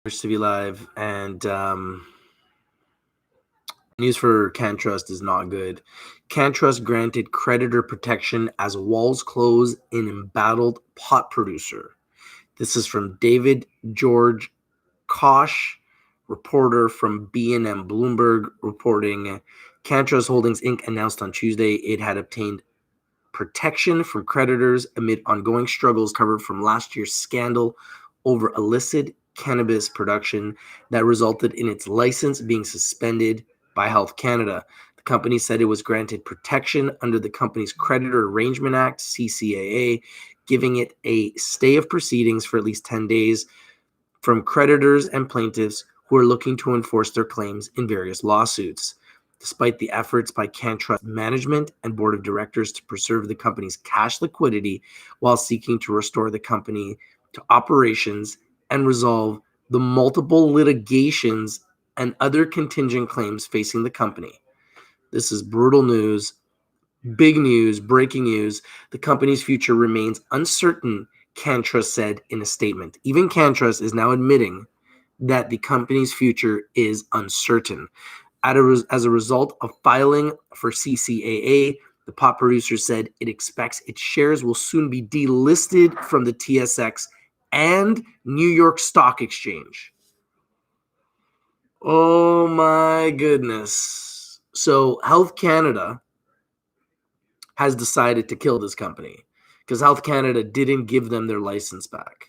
To be live, and news for Canntrust is not good. Canntrust granted creditor protection as walls close in embattled pot producer. This is from David George Kosh, reporter from B&M Bloomberg, reporting Canntrust Holdings Inc. announced on Tuesday it had obtained protection from creditors amid ongoing struggles covered from last year's scandal over illicit cannabis production that resulted in its license being suspended by Health Canada. The company said it was granted protection under the company's Creditor Arrangement Act, CCAA, giving it a stay of proceedings for at least 10 days from creditors and plaintiffs who are looking to enforce their claims in various lawsuits. Despite the efforts by Canntrust management and board of directors to preserve the company's cash liquidity while seeking to restore the company to operations and resolve the multiple litigations and other contingent claims facing the company. This is brutal news, big news, breaking news. The company's future remains uncertain, Canntrust said in a statement. Even Canntrust is now admitting that the company's future is uncertain. As a result of filing for CCAA, the pot producer said it expects its shares will soon be delisted from the TSX and New York Stock Exchange. Oh my goodness. So Health Canada has decided to kill this company because Health Canada didn't give them their license back.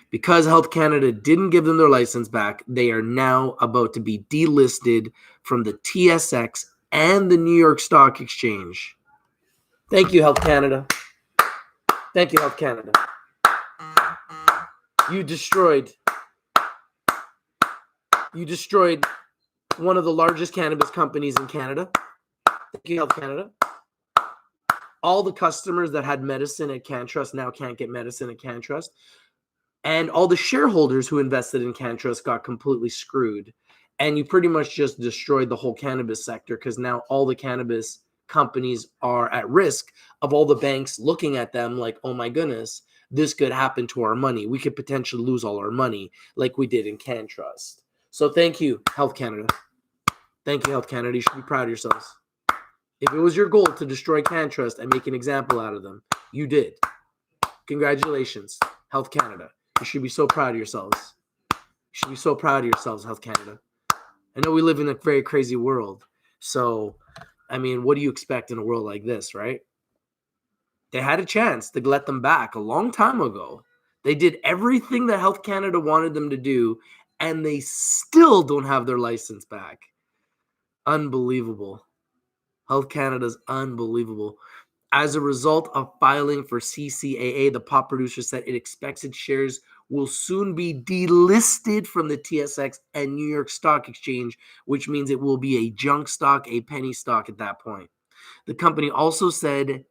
Because Health Canada didn't give them their license back, they are now about to be delisted from the TSX and the New York Stock Exchange. Thank you, Health Canada. Thank you, Health Canada. You destroyed one of the largest cannabis companies in Canada. Thank you, Health Canada. All the customers that had medicine at Canntrust now can't get medicine at Canntrust. And all the shareholders who invested in Canntrust got completely screwed. And you pretty much just destroyed the whole cannabis sector because now all the cannabis companies are at risk of all the banks looking at them like, oh my goodness, this could happen to our money. We could potentially lose all our money like we did in Canntrust. So thank you, Health Canada. Thank you, Health Canada. You should be proud of yourselves. If it was your goal to destroy Canntrust and make an example out of them, you did. Congratulations, Health Canada. You should be so proud of yourselves. You should be so proud of yourselves, Health Canada. I know we live in a very crazy world. So, I mean, what do you expect in a world like this, right? They had a chance to let them back a long time ago. They did everything that Health Canada wanted them to do, and they still don't have their license back. Unbelievable. Health Canada's unbelievable. As a result of filing for CCAA, the pot producer said it expects its shares will soon be delisted from the TSX and New York Stock Exchange, which means it will be a junk stock, a penny stock at that point. The company also said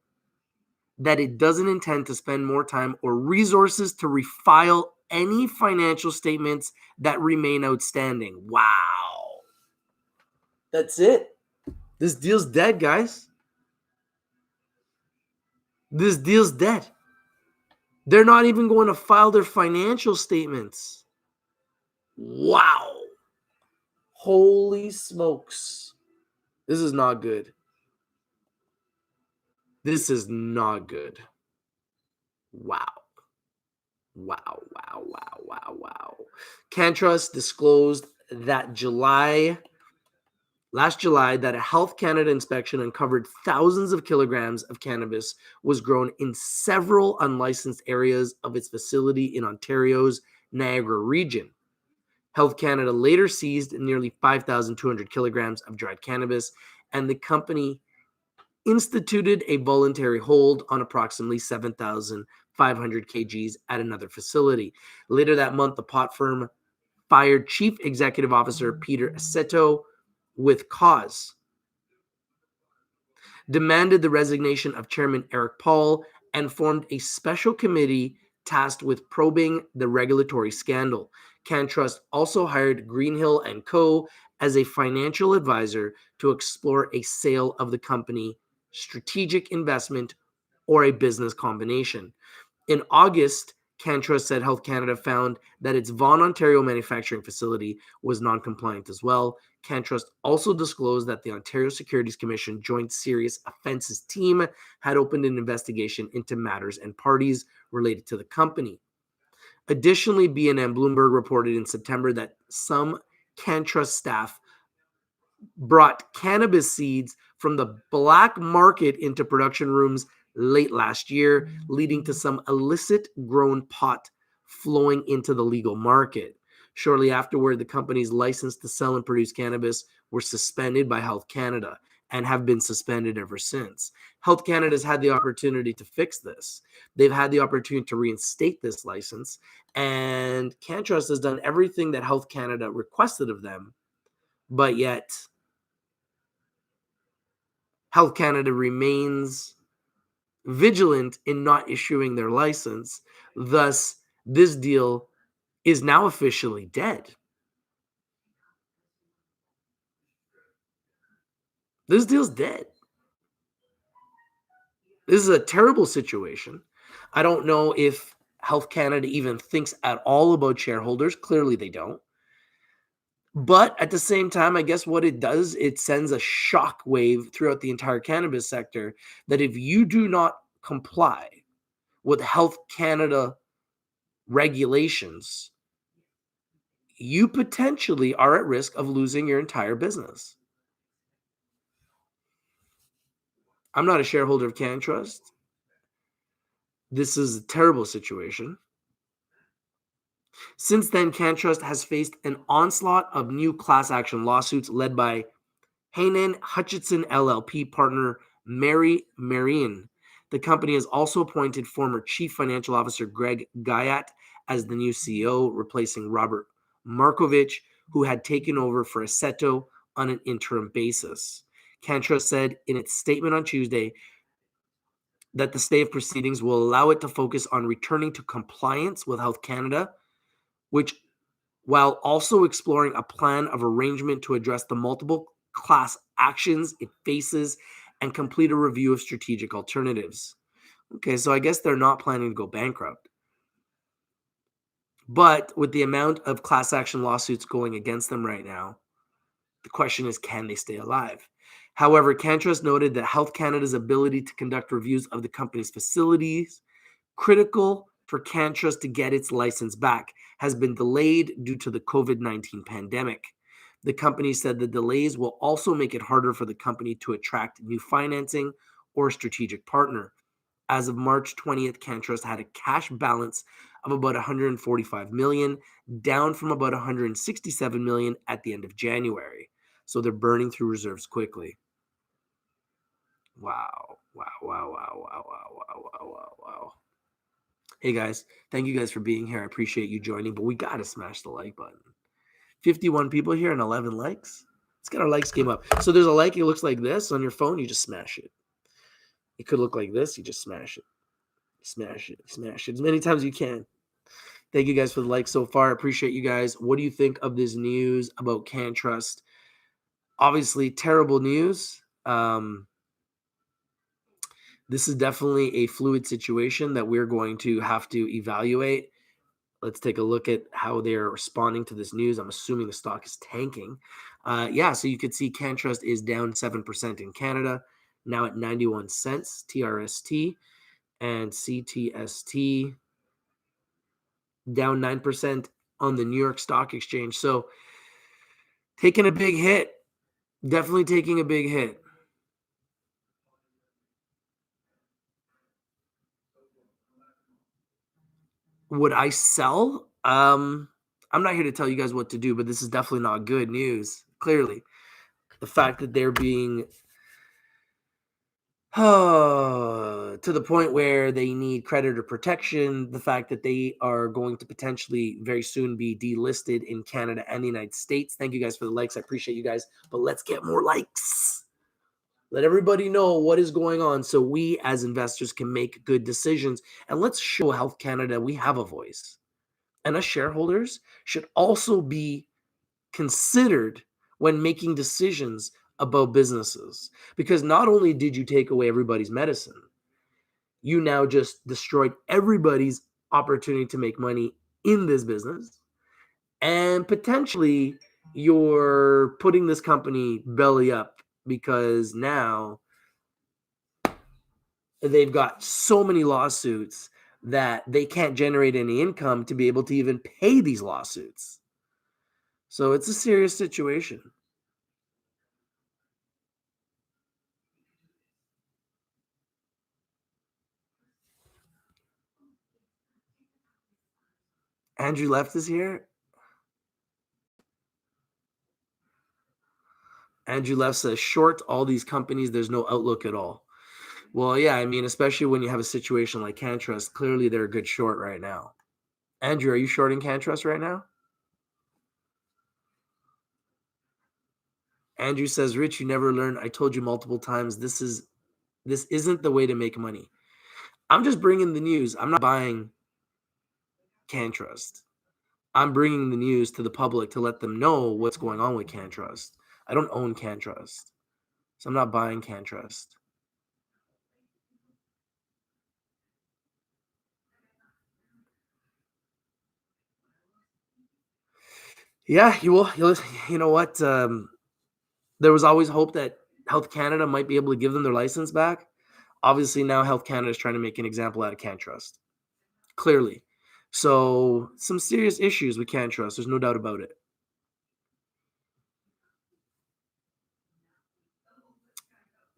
that it doesn't intend to spend more time or resources to refile any financial statements that remain outstanding. Wow. That's it. This deal's dead, guys. This deal's dead. They're not even going to file their financial statements. Wow. Holy smokes. This is not good. This is not good. Wow. Wow. Canntrust disclosed that last July, that a Health Canada inspection uncovered thousands of kilograms of cannabis was grown in several unlicensed areas of its facility in Ontario's Niagara region. Health Canada later seized nearly 5,200 kilograms of dried cannabis, and the company instituted a voluntary hold on approximately 7,500 kgs at another facility. Later that month, the pot firm fired Chief Executive Officer Peter Aceto with cause, demanded the resignation of Chairman Eric Paul, and formed a special committee tasked with probing the regulatory scandal. Canntrust also hired Greenhill & Co. as a financial advisor to explore a sale of the company, strategic investment, or a business combination. In August, Canntrust said Health Canada found that its Vaughan, Ontario manufacturing facility was non-compliant as well. Canntrust also disclosed that the Ontario Securities Commission Joint Serious Offences Team had opened an investigation into matters and parties related to the company. Additionally, BNN Bloomberg reported in September that some Canntrust staff brought cannabis seeds from the black market into production rooms late last year, leading to some illicit grown pot flowing into the legal market. Shortly afterward, the company's license to sell and produce cannabis were suspended by Health Canada and have been suspended ever since. Health Canada has had the opportunity to fix this. They've had the opportunity to reinstate this license, and Canntrust has done everything that Health Canada requested of them, but yet Health Canada remains vigilant in not issuing their license. Thus, this deal is now officially dead. This deal's dead. This is a terrible situation. I don't know if Health Canada even thinks at all about shareholders. Clearly, they don't. But at the same time, I guess what it does, it sends a shock wave throughout the entire cannabis sector that if you do not comply with Health Canada regulations, you potentially are at risk of losing your entire business. I'm not a shareholder of Canntrust. This is a terrible situation. Since then, Canntrust has faced an onslaught of new class action lawsuits led by Haynen Hutchinson LLP partner Mary Marian. The company has also appointed former Chief Financial Officer Greg Guyat as the new CEO, replacing Robert Markovich, who had taken over for Aceto on an interim basis. Canntrust said in its statement on Tuesday that the stay of proceedings will allow it to focus on returning to compliance with Health Canada, which, while also exploring a plan of arrangement to address the multiple class actions it faces and complete a review of strategic alternatives. Okay, so I guess they're not planning to go bankrupt. But with the amount of class action lawsuits going against them right now, the question is, can they stay alive? However, Canntrust noted that Health Canada's ability to conduct reviews of the company's facilities, critical for Canntrust to get its license back, has been delayed due to the COVID-19 pandemic. The company said the delays will also make it harder for the company to attract new financing or strategic partner. As of March 20th, Canntrust had a cash balance of about $145 million, down from about $167 million at the end of January. So they're burning through reserves quickly. Wow. Hey guys, thank you guys for being here. I appreciate you joining, but we got to smash the like button. 51 people here and 11 likes. Let's get our likes game up. So there's a like, it looks like this on your phone, you just smash it. It could look like this, you just smash it. Smash it as many times as you can. Thank you guys for the likes so far. I appreciate you guys. What do you think of this news about Canntrust? Obviously, terrible news. This is definitely a fluid situation that we're going to have to evaluate. Let's take a look at how they're responding to this news. I'm assuming the stock is tanking. So you could see Canntrust is down 7% in Canada, now at 91 cents, TRST, and Ctst down 9% on the New York Stock Exchange. So taking a big hit, definitely taking a big hit. Would I sell? I'm not here to tell you guys what to do, but this is definitely not good news. Clearly, the fact that they're being to the point where they need creditor protection, the fact that they are going to potentially very soon be delisted in Canada and the United States. Thank you guys for the likes. I appreciate you guys, but let's get more likes. Let everybody know what is going on so we as investors can make good decisions. And let's show Health Canada we have a voice. And us shareholders should also be considered when making decisions about businesses. Because not only did you take away everybody's medicine, you now just destroyed everybody's opportunity to make money in this business, and potentially you're putting this company belly up because now they've got so many lawsuits that they can't generate any income to be able to even pay these lawsuits. So it's a serious situation. Andrew Left is here. Andrew Left says, short all these companies, there's no outlook at all. Well, yeah, I mean, especially when you have a situation like Canntrust, clearly they're a good short right now. Andrew, are you shorting Canntrust right now? Andrew says, Rich, you never learn. I told you multiple times, this isn't the way to make money. I'm just bringing the news. I'm not buying Canntrust. I'm bringing the news to the public to let them know what's going on with Canntrust. I don't own Canntrust, so I'm not buying Canntrust. Yeah, you will. You know what? There was always hope that Health Canada might be able to give them their license back. Obviously, now Health Canada is trying to make an example out of Canntrust. Clearly. So, some serious issues with Canntrust. There's no doubt about it.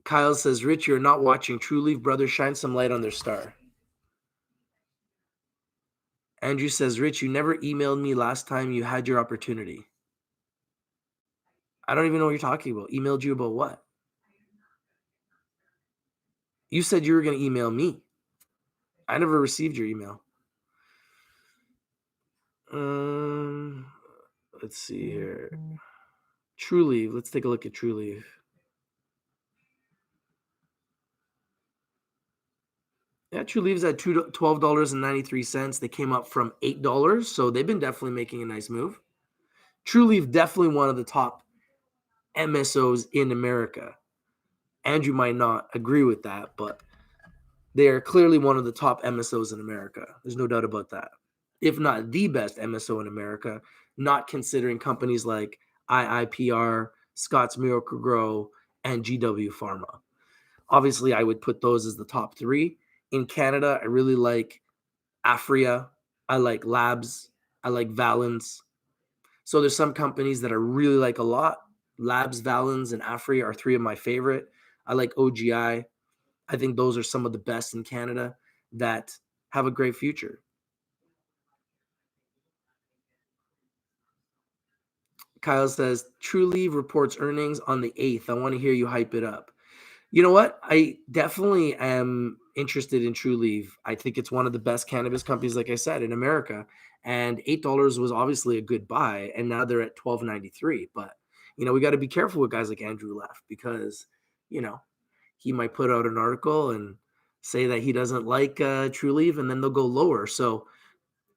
Kyle says, Rich, you're not watching True Leaf Brothers. Shine some light on their star. Andrew says, Rich, you never emailed me last time you had your opportunity. I don't even know what you're talking about. Emailed you about what? You said you were going to email me. I never received your email. Let's see here. True Leaf. Let's take a look at True Leaf. Yeah, True Leaf's at $12.93. They came up from $8, so they've been definitely making a nice move. True Leaf, definitely one of the top MSOs in America. Andrew might not agree with that, but they are clearly one of the top MSOs in America. There's no doubt about that. If not the best MSO in America, not considering companies like IIPR, Scott's Miracle-Gro, and GW Pharma. Obviously, I would put those as the top three. In Canada, I really like Afria. I like Labs. I like Valens. So there's some companies that I really like a lot. Labs, Valens, and Afria are three of my favorite. I like OGI. I think those are some of the best in Canada that have a great future. Kyle says, Truly reports earnings on the 8th. I want to hear you hype it up. You know what? I definitely am interested in True Leaf. I think it's one of the best cannabis companies, like I said, in America. And $8 was obviously a good buy, and now they're at $12.93. But we got to be careful with guys like Andrew Left because he might put out an article and say that he doesn't like True Leaf, and then they'll go lower. So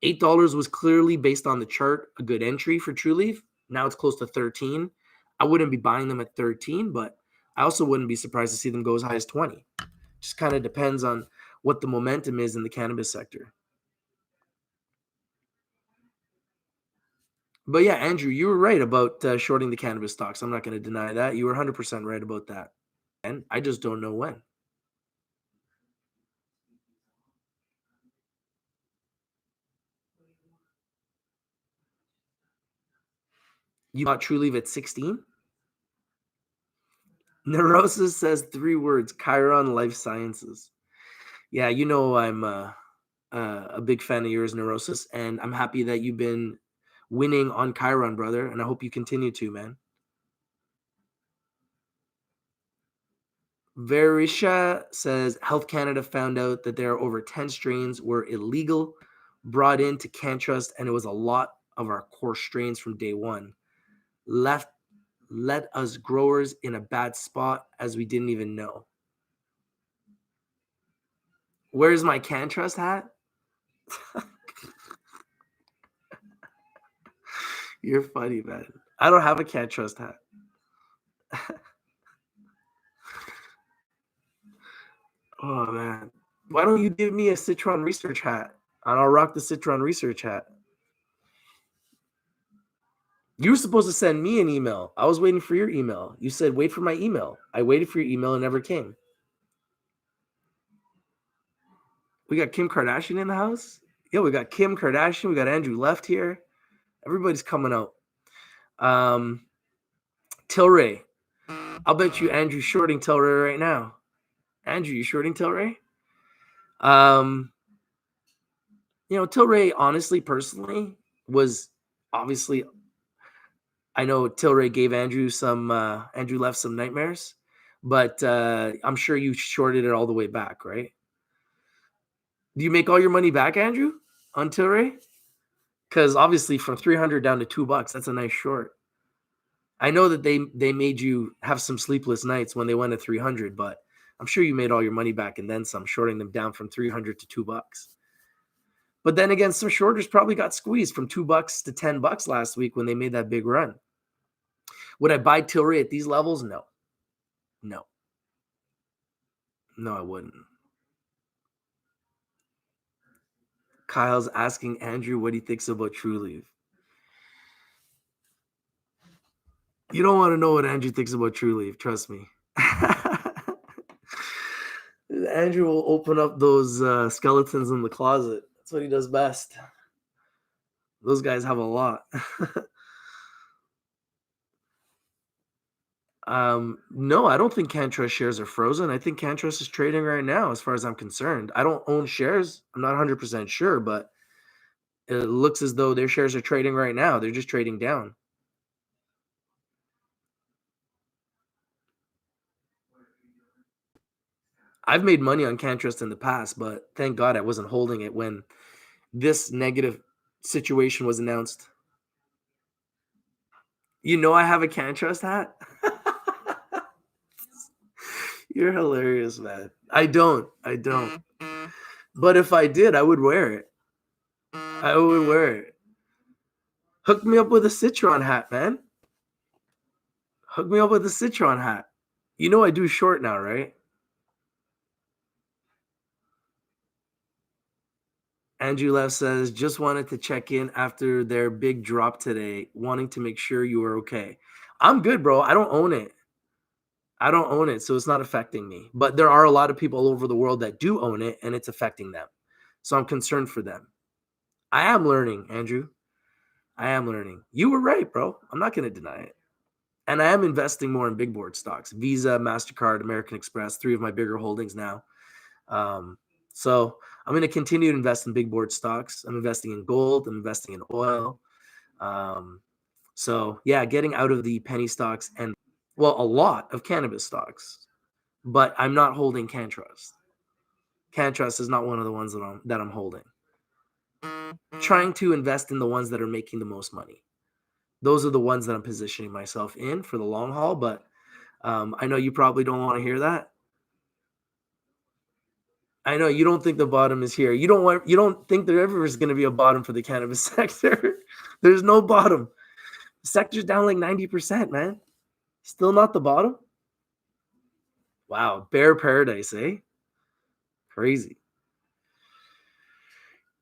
$8 was clearly based on the chart a good entry for True Leaf. Now it's close to 13. I wouldn't be buying them at 13, but I also wouldn't be surprised to see them go as high as 20. Just kind of depends on what the momentum is in the cannabis sector. But yeah, Andrew, you were right about shorting the cannabis stocks. I'm not going to deny that. You were 100% right about that. And I just don't know when. You bought True Leaf at 16? Neurosis says 3 words, Chiron Life Sciences. Yeah, I'm a big fan of yours, Neurosis, and I'm happy that you've been winning on Chiron, brother, and I hope you continue to, man. Verisha says Health Canada found out that there are over 10 strains were illegal, brought into Canntrust, and it was a lot of our core strains from day one. Left let us growers in a bad spot as we didn't even know. Where's my Canntrust hat? You're funny, man. I don't have a Canntrust hat. Oh man. Why don't you give me a Citron research hat? And I'll rock the Citron research hat. You were supposed to send me an email. I was waiting for your email. You said, wait for my email. I waited for your email and never came. We got Kim Kardashian in the house. Yeah, we got Kim Kardashian. We got Andrew Left here. Everybody's coming out. Tilray. I'll bet you Andrew's shorting Tilray right now. Andrew, you shorting Tilray? Tilray, honestly, personally, was obviously, I know Tilray gave Andrew Left some nightmares, but I'm sure you shorted it all the way back, right? Do you make all your money back, Andrew, on Tilray? Because obviously from 300 down to $2, that's a nice short. I know that they made you have some sleepless nights when they went to 300, but I'm sure you made all your money back and then some, shorting them down from 300 to $2. But then again, some shorters probably got squeezed from $2 to $10 last week when they made that big run. Would I buy Tilray at these levels? No, I wouldn't. Kyle's asking Andrew what he thinks about Trulieve. You don't want to know what Andrew thinks about Trulieve, trust me. Andrew will open up those skeletons in the closet. That's what he does best. Those guys have a lot. No, I don't think Canntrust shares are frozen. I think Canntrust is trading right now, as far as I'm concerned. I don't own shares. I'm not 100% sure, but it looks as though their shares are trading right now. They're just trading down. I've made money on Canntrust in the past, but thank God I wasn't holding it when this negative situation was announced. You know I have a Canntrust hat? You're hilarious, man. I don't. But if I did, I would wear it. Hook me up with a Citron hat, man. Hook me up with a Citron hat. You know I do short now, right? Andrew Left says, just wanted to check in after their big drop today, wanting to make sure you are okay. I'm good, bro. I don't own it, so it's not affecting me. But there are a lot of people all over the world that do own it, and it's affecting them. So I'm concerned for them. I am learning, Andrew. I am learning. You were right, bro. I'm not going to deny it. And I am investing more in big board stocks. Visa, MasterCard, American Express, 3 of my bigger holdings now. So I'm going to continue to invest in big board stocks. I'm investing in gold. I'm investing in oil. So yeah, getting out of the penny stocks and, well, a lot of cannabis stocks. But I'm not holding Canntrust. Canntrust is not one of the ones that I'm holding. Trying to invest in the ones that are making the most money. Those are the ones that I'm positioning myself in for the long haul. But I know you probably don't want to hear that. I know you don't think the bottom is here. You don't think there ever is going to be a bottom for the cannabis sector. There's no bottom. The sector's down like 90%, man. Still not the bottom. Wow, bear paradise, eh? Crazy.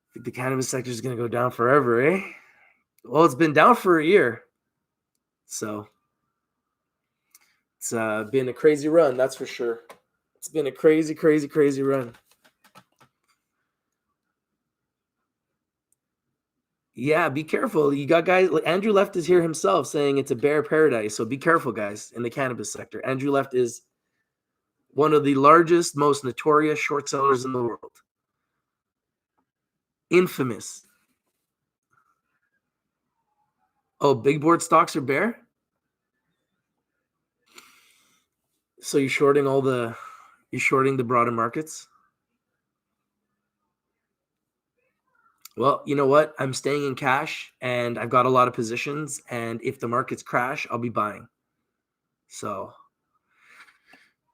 I think the cannabis sector is going to go down forever, eh? Well, it's been down for a year. So it's been a crazy run, that's for sure. It's been a crazy, crazy, crazy run. Yeah, be careful. You got guys like Andrew Left is here himself saying it's a bear paradise. So be careful, guys, in the cannabis sector. Andrew Left is one of the largest, most notorious short sellers in the world. Infamous. Oh, big board stocks are bear? So you're shorting the broader markets? Well, you know what? I'm staying in cash and I've got a lot of positions. And if the markets crash, I'll be buying. So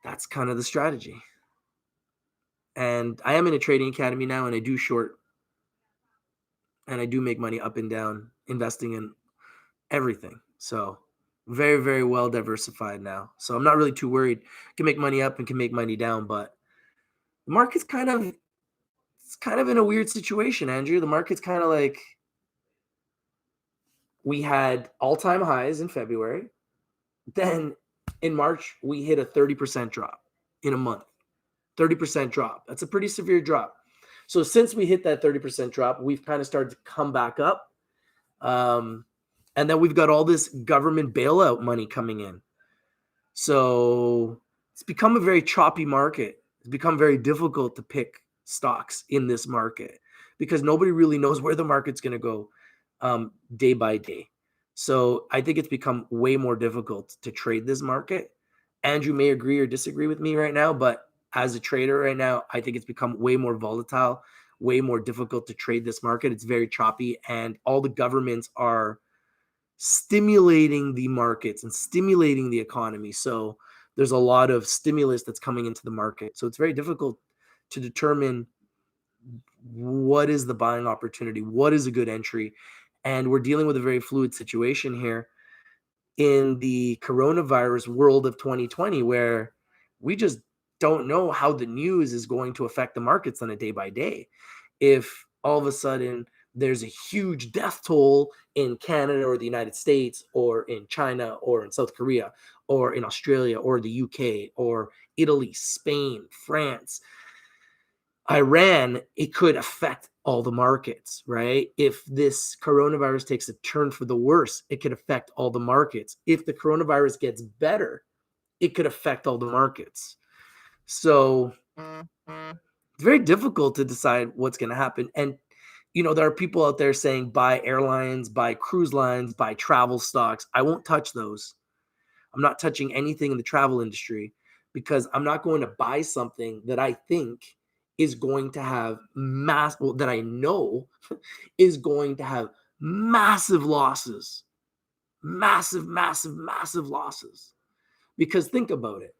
that's kind of the strategy. And I am in a trading academy now and I do short and I do make money up and down investing in everything. So very, very well diversified now. So I'm not really too worried. Can make money up and can make money down, but the market's kind of it's kind of in a weird situation, Andrew. The market's kind of like, we had all-time highs in February. Then in March, we hit a 30% drop in a month. 30% drop. That's a pretty severe drop. So since we hit that 30% drop, we've kind of started to come back up. And then we've got all this government bailout money coming in. So it's become a very choppy market. It's become very difficult to pick stocks in this market because nobody really knows where the market's going to go day by day. So I think it's become way more difficult to trade this market. Andrew may agree or disagree with me right now, but as a trader right now, I think it's become way more volatile, way more difficult to trade this market. It's very choppy, and all the governments are stimulating the markets and stimulating the economy. So there's a lot of stimulus that's coming into the market. So it's very difficult to determine what is the buying opportunity, what is a good entry. And we're dealing with a very fluid situation here in the coronavirus world of 2020, where we just don't know how the news is going to affect the markets on a day by day. If all of a sudden there's a huge death toll in Canada or the United States or in China or in South Korea or in Australia or the UK or Italy, Spain, France, Iran, it could affect all the markets, right? If this coronavirus takes a turn for the worse, it could affect all the markets. If the coronavirus gets better, it could affect all the markets. So it's very difficult to decide what's going to happen. And, there are people out there saying buy airlines, buy cruise lines, buy travel stocks. I won't touch those. I'm not touching anything in the travel industry because I'm not going to buy something that I think is going to have that I know is going to have massive losses. Massive, massive, massive losses. Because think about it.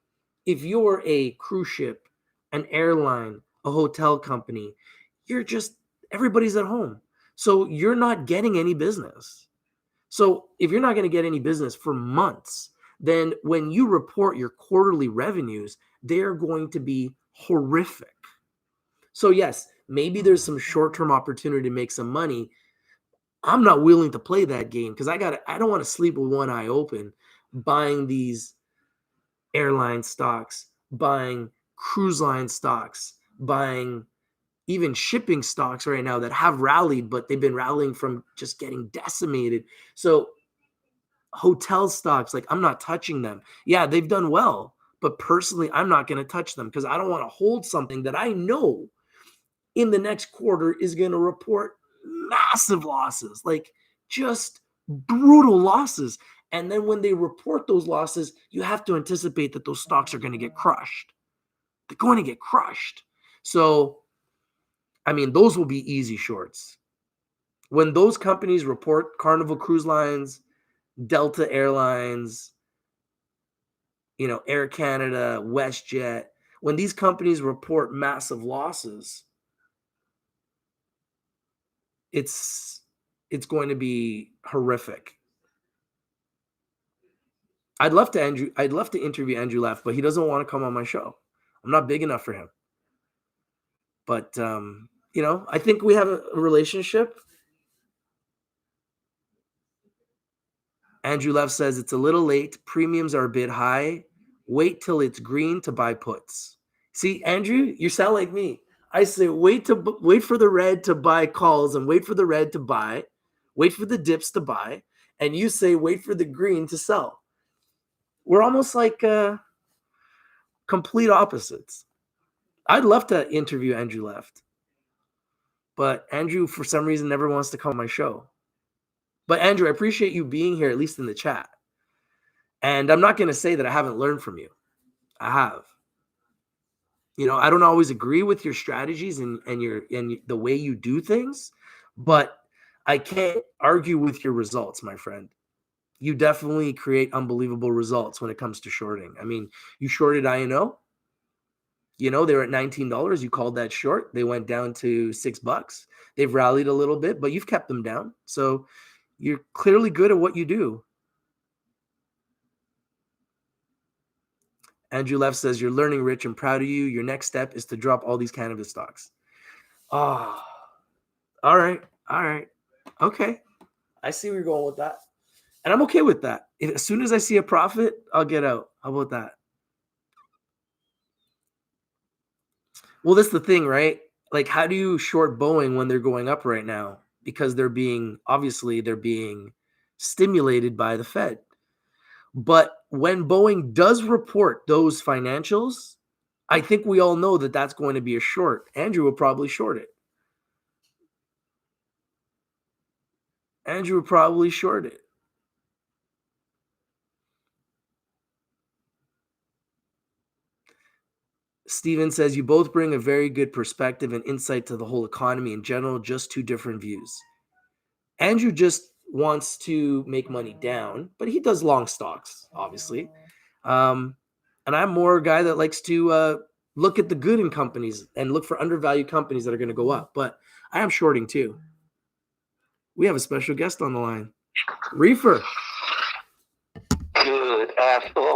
If you're a cruise ship, an airline, a hotel company, everybody's at home. So you're not getting any business. So if you're not going to get any business for months, then when you report your quarterly revenues, they're going to be horrific. So yes, maybe there's some short-term opportunity to make some money. I'm not willing to play that game because I don't want to sleep with one eye open buying these airline stocks, buying cruise line stocks, buying even shipping stocks right now that have rallied, but they've been rallying from just getting decimated. So hotel stocks, like I'm not touching them. Yeah, they've done well, but personally, I'm not going to touch them because I don't want to hold something that I know in the next quarter is going to report massive losses, like just brutal losses. And then when they report those losses, you have to anticipate that those stocks are going to get crushed. They're going to get crushed. So, those will be easy shorts. When those companies report, Carnival Cruise Lines, Delta Airlines, Air Canada, WestJet, when these companies report massive losses, it's going to be horrific. I'd love to interview Andrew Leff, but he doesn't want to come on my show. I'm not big enough for him. But I think we have a relationship. Andrew Leff says it's a little late. Premiums are a bit high. Wait till it's green to buy puts. See, Andrew, you sound like me. I say wait for the red to buy calls and wait for the red to buy, wait for the dips to buy, and you say wait for the green to sell. We're almost like complete opposites. I'd love to interview Andrew Leff, but Andrew, for some reason, never wants to come on my show. But Andrew, I appreciate you being here, at least in the chat. And I'm not going to say that I haven't learned from you. I have. I don't always agree with your strategies and the way you do things, but I can't argue with your results, my friend. You definitely create unbelievable results when it comes to shorting. You shorted INO. They were at $19. You called that short. They went down to $6. They've rallied a little bit, but you've kept them down. So you're clearly good at what you do. Andrew Leff says, you're learning, Rich. I'm proud of you. Your next step is to drop all these cannabis stocks. Ah, all right. All right. Okay. I see where you're going with that. And I'm okay with that. As soon as I see a profit, I'll get out. How about that? Well, that's the thing, right? Like, how do you short Boeing when they're going up right now? Because they're being stimulated by the Fed. But when Boeing does report those financials, I think we all know that that's going to be a short. Andrew will probably short it. Andrew would probably short it. Steven says, you both bring a very good perspective and insight to the whole economy in general, just two different views. Andrew just wants to make money down, but he does long stocks, obviously. And I'm more a guy that likes to look at the good in companies and look for undervalued companies that are going to go up. But I am shorting too. We have a special guest on the line. Reefer.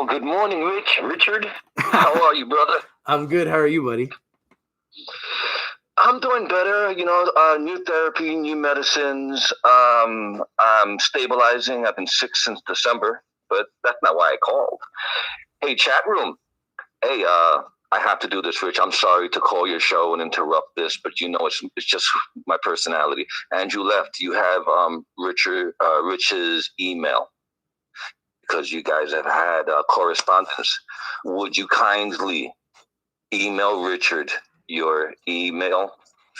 Good morning, Richard. How are you, brother? I'm good. How are you, buddy? I'm doing better. New therapy, new medicines. I'm stabilizing. I've been sick since December, but that's not why I called. Hey, chat room. Hey, I have to do this, Rich. I'm sorry to call your show and interrupt this, but it's just my personality. Andrew left. You have Rich's email, because you guys have had correspondence. Would you kindly email Richard your email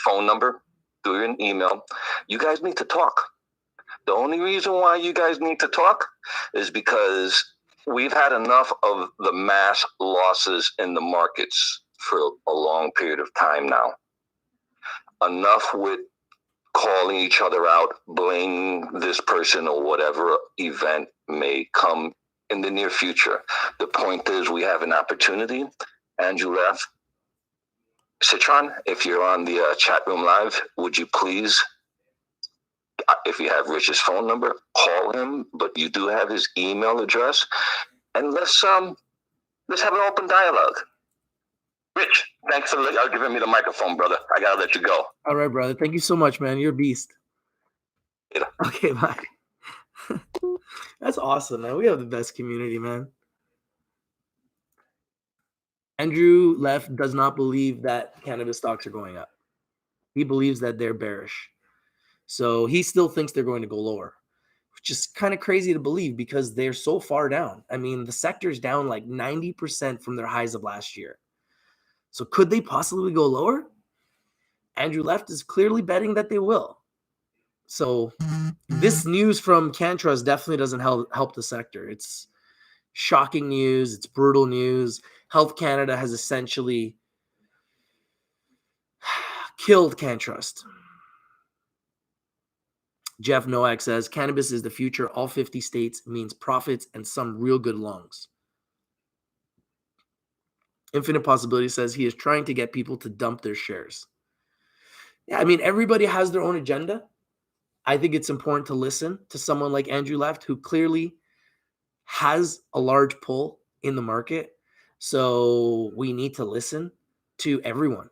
phone number through an email? You guys need to talk. The only reason why you guys need to talk is because we've had enough of the mass losses in the markets for a long period of time now. Enough with calling each other out, blaming this person or whatever event may come in the near future. The point is, we have an opportunity. Andrew left. Citron, if you're on the chat room live, would you please, if you have Rich's phone number, call him, but you do have his email address, and let's have an open dialogue. Rich, thanks for giving me the microphone, brother. I gotta let you go. All right, brother. Thank you so much, man. You're a beast. Yeah. Okay, bye. That's awesome, man. We have the best community, man. Andrew left does not believe that cannabis stocks are going up. He believes that they're bearish. So he still thinks they're going to go lower, which is kind of crazy to believe because they're so far down. I mean, the sector's down like 90% from their highs of last year. So could they possibly go lower? Andrew left is clearly betting that they will. So this news from Canntrust definitely doesn't help the sector. It's shocking news. It's brutal news. Health Canada has essentially killed Canntrust. Jeff Nowak says, cannabis is the future. All 50 states means profits and some real good lungs. Infinite Possibility says he is trying to get people to dump their shares. Yeah, I mean, everybody has their own agenda. I think it's important to listen to someone like Andrew Left, who clearly has a large pull in the market. So we need to listen to everyone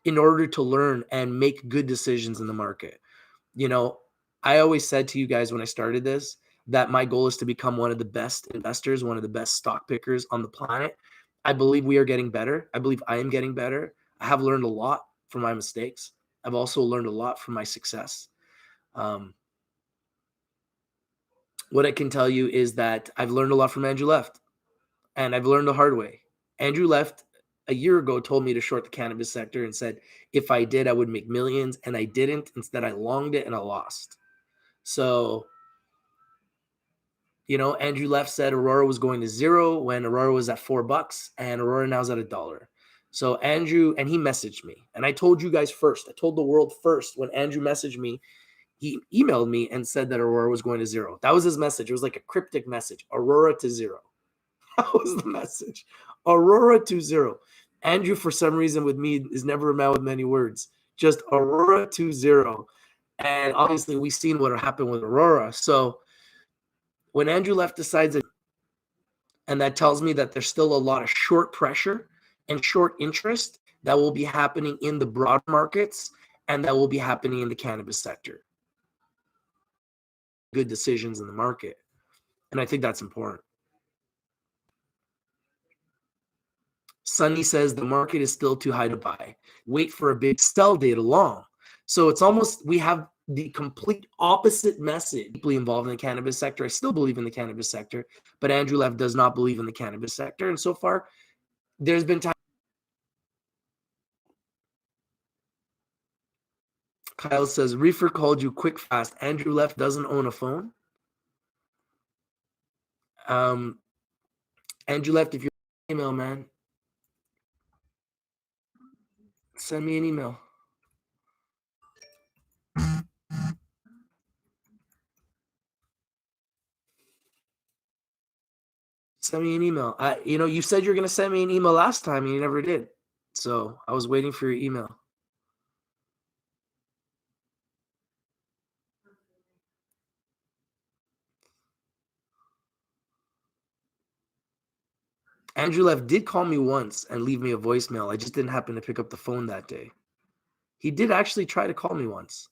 in order to learn and make good decisions in the market. I always said to you guys when I started this that my goal is to become one of the best investors, one of the best stock pickers on the planet. I believe we are getting better. I believe I am getting better. I have learned a lot from my mistakes. I've also learned a lot from my success. What I can tell you is that I've learned a lot from Andrew Left, and I've learned the hard way. Andrew Left a year ago told me to short the cannabis sector and said, if I did, I would make millions, and I didn't. Instead, I longed it and I lost. So, Andrew Left said Aurora was going to zero when Aurora was at $4 and Aurora now is at $1. So Andrew, and he messaged me, and I told you guys first, I told the world first when Andrew messaged me. He emailed me and said that Aurora was going to zero. That was his message. It was like a cryptic message. Aurora to zero. That was the message. Aurora to zero. Andrew, for some reason with me, is never a man with many words. Just Aurora to zero. And obviously we've seen what happened with Aurora. So when Andrew Left decides it, and that tells me that there's still a lot of short pressure and short interest, that will be happening in the broad markets and that will be happening in the cannabis sector. Good decisions in the market. And I think that's important. Sunny says the market is still too high to buy. Wait for a big sell date along. So it's almost, we have the complete opposite message. Deeply involved in the cannabis sector. I still believe in the cannabis sector, but Andrew Lev does not believe in the cannabis sector. And so far, there's been time. Kyle says, Reefer called you quick fast. Andrew Lev doesn't own a phone. Andrew Lev, if you're email, man, send me an email. Send me an email. You said you're going to send me an email last time and you never did. So I was waiting for your email. Andrew Lev did call me once and leave me a voicemail. I just didn't happen to pick up the phone that day. He did actually try to call me once.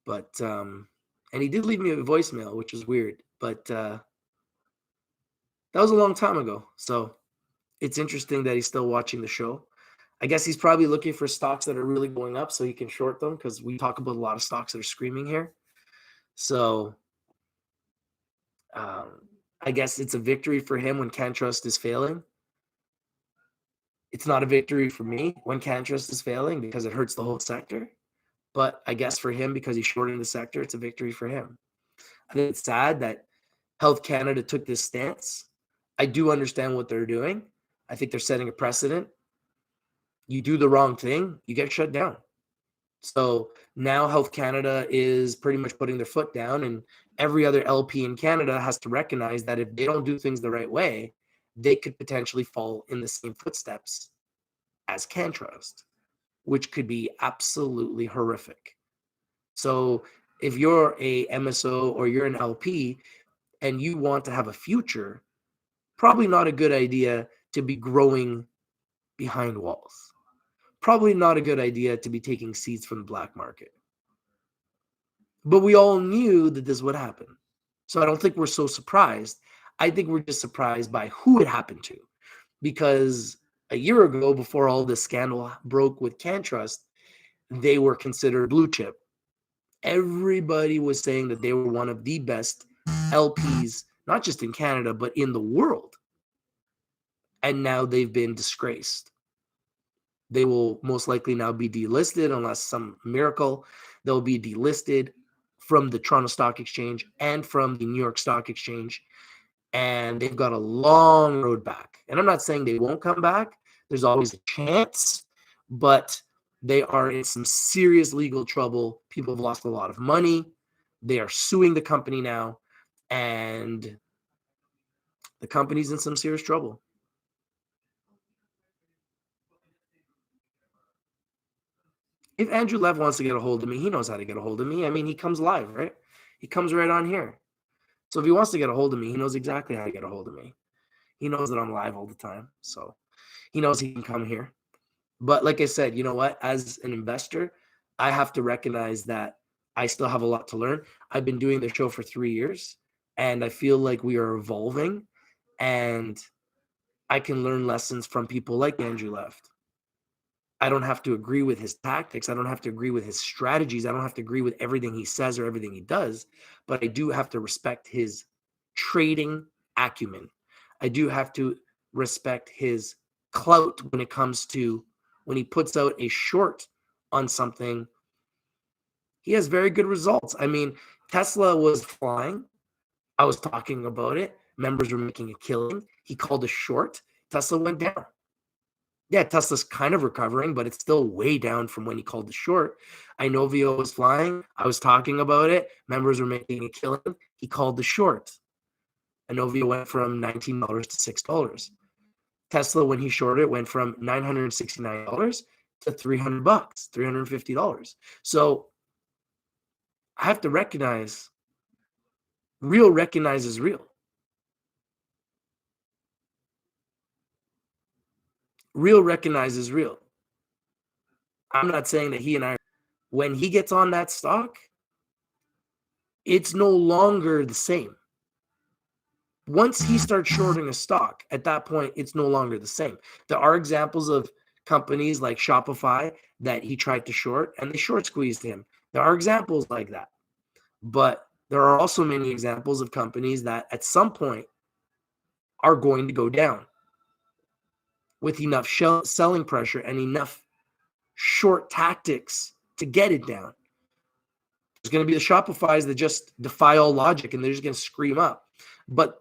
But, and he did leave me a voicemail, which was weird. But that was a long time ago. So it's interesting that he's still watching the show. I guess he's probably looking for stocks that are really going up so he can short them, because we talk about a lot of stocks that are screaming here. So I guess it's a victory for him when Canntrust is failing. It's not a victory for me when Canntrust is failing because it hurts the whole sector. But I guess for him, because he's shorting the sector, it's a victory for him. I think it's sad that Health Canada took this stance. I do understand what they're doing. I think they're setting a precedent. You do the wrong thing, you get shut down. So now Health Canada is pretty much putting their foot down, and every other LP in Canada has to recognize that if they don't do things the right way, they could potentially fall in the same footsteps as Canntrust, which could be absolutely horrific. So if you're a MSO or you're an LP and you want to have a future, probably not a good idea to be growing behind walls. Probably not a good idea to be taking seeds from the black market. But we all knew that this would happen. So I don't think we're so surprised. I think we're just surprised by who it happened to. Because a year ago, before all this scandal broke with Canntrust, they were considered blue chip. Everybody was saying that they were one of the best LPs, not just in Canada, but in the world. And now they've been disgraced. They will most likely now be delisted unless some miracle. They'll be delisted from the Toronto Stock Exchange and from the New York Stock Exchange. And they've got a long road back. And I'm not saying they won't come back. There's always a chance, but they are in some serious legal trouble. People have lost a lot of money. They are suing the company now, and the company's in some serious trouble. If Andrew Lev wants to get a hold of me, he knows how to get a hold of me. I mean, he comes live, right? He comes right on here. So if he wants to get a hold of me, he knows exactly how to get a hold of me. He knows that I'm live all the time. So he knows he can come here. But like I said, you know what? As an investor, I have to recognize that I still have a lot to learn. I've been doing the show for 3 years, and I feel like we are evolving, and I can learn lessons from people like Andrew Lev. I don't have to agree with his tactics. I don't have to agree with his strategies. I don't have to agree with everything he says or everything he does, but I do have to respect his trading acumen. I do have to respect his clout when it comes to when he puts out a short on something. He has very good results. I mean, Tesla was flying. I was talking about it. Members were making a killing. He called a short. Tesla went down. Yeah, Tesla's kind of recovering, but it's still way down from when he called the short. Inovio was flying. I was talking about it. Members were making a killing. He called the short. Inovio went from $19 to $6. Tesla, when he shorted it, went from $969 to $300, $350. So I have to recognize, real recognizes real. real recognizes real. I'm not saying that he and I, when he gets on that stock, it's no longer the same. Once he starts shorting a stock, at that point, it's no longer the same. There are examples of companies like Shopify that he tried to short and they short squeezed him. There are examples like that. But there are also many examples of companies that at some point are going to go down with enough selling pressure and enough short tactics to get it down. There's going to be the Shopifys that just defy all logic and they're just going to scream up. But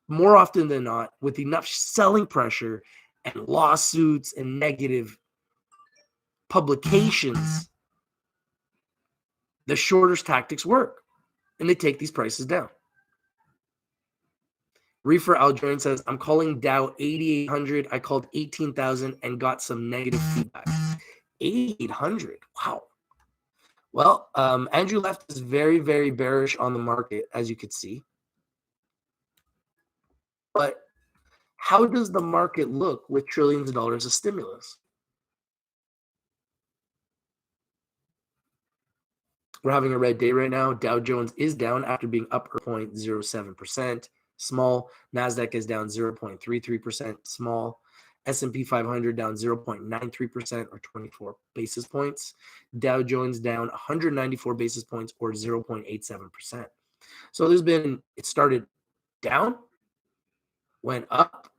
more often than not, with enough selling pressure and lawsuits and negative publications, the shorters tactics work and they take these prices down. Reefer Aljoin says, I'm calling Dow 8,800. I called 18,000 and got some negative feedback. 8,800. Wow. Well, Andrew Left is very, very bearish on the market, as you could see. But how does the market look with trillions of dollars of stimulus? We're having a red day right now. Dow Jones is down after being up 0.07%. Small. NASDAQ is down 0.33%. Small. S&P 500 down 0.93% or 24 basis points. Dow Jones down 194 basis points or 0.87%. So it started down, went up,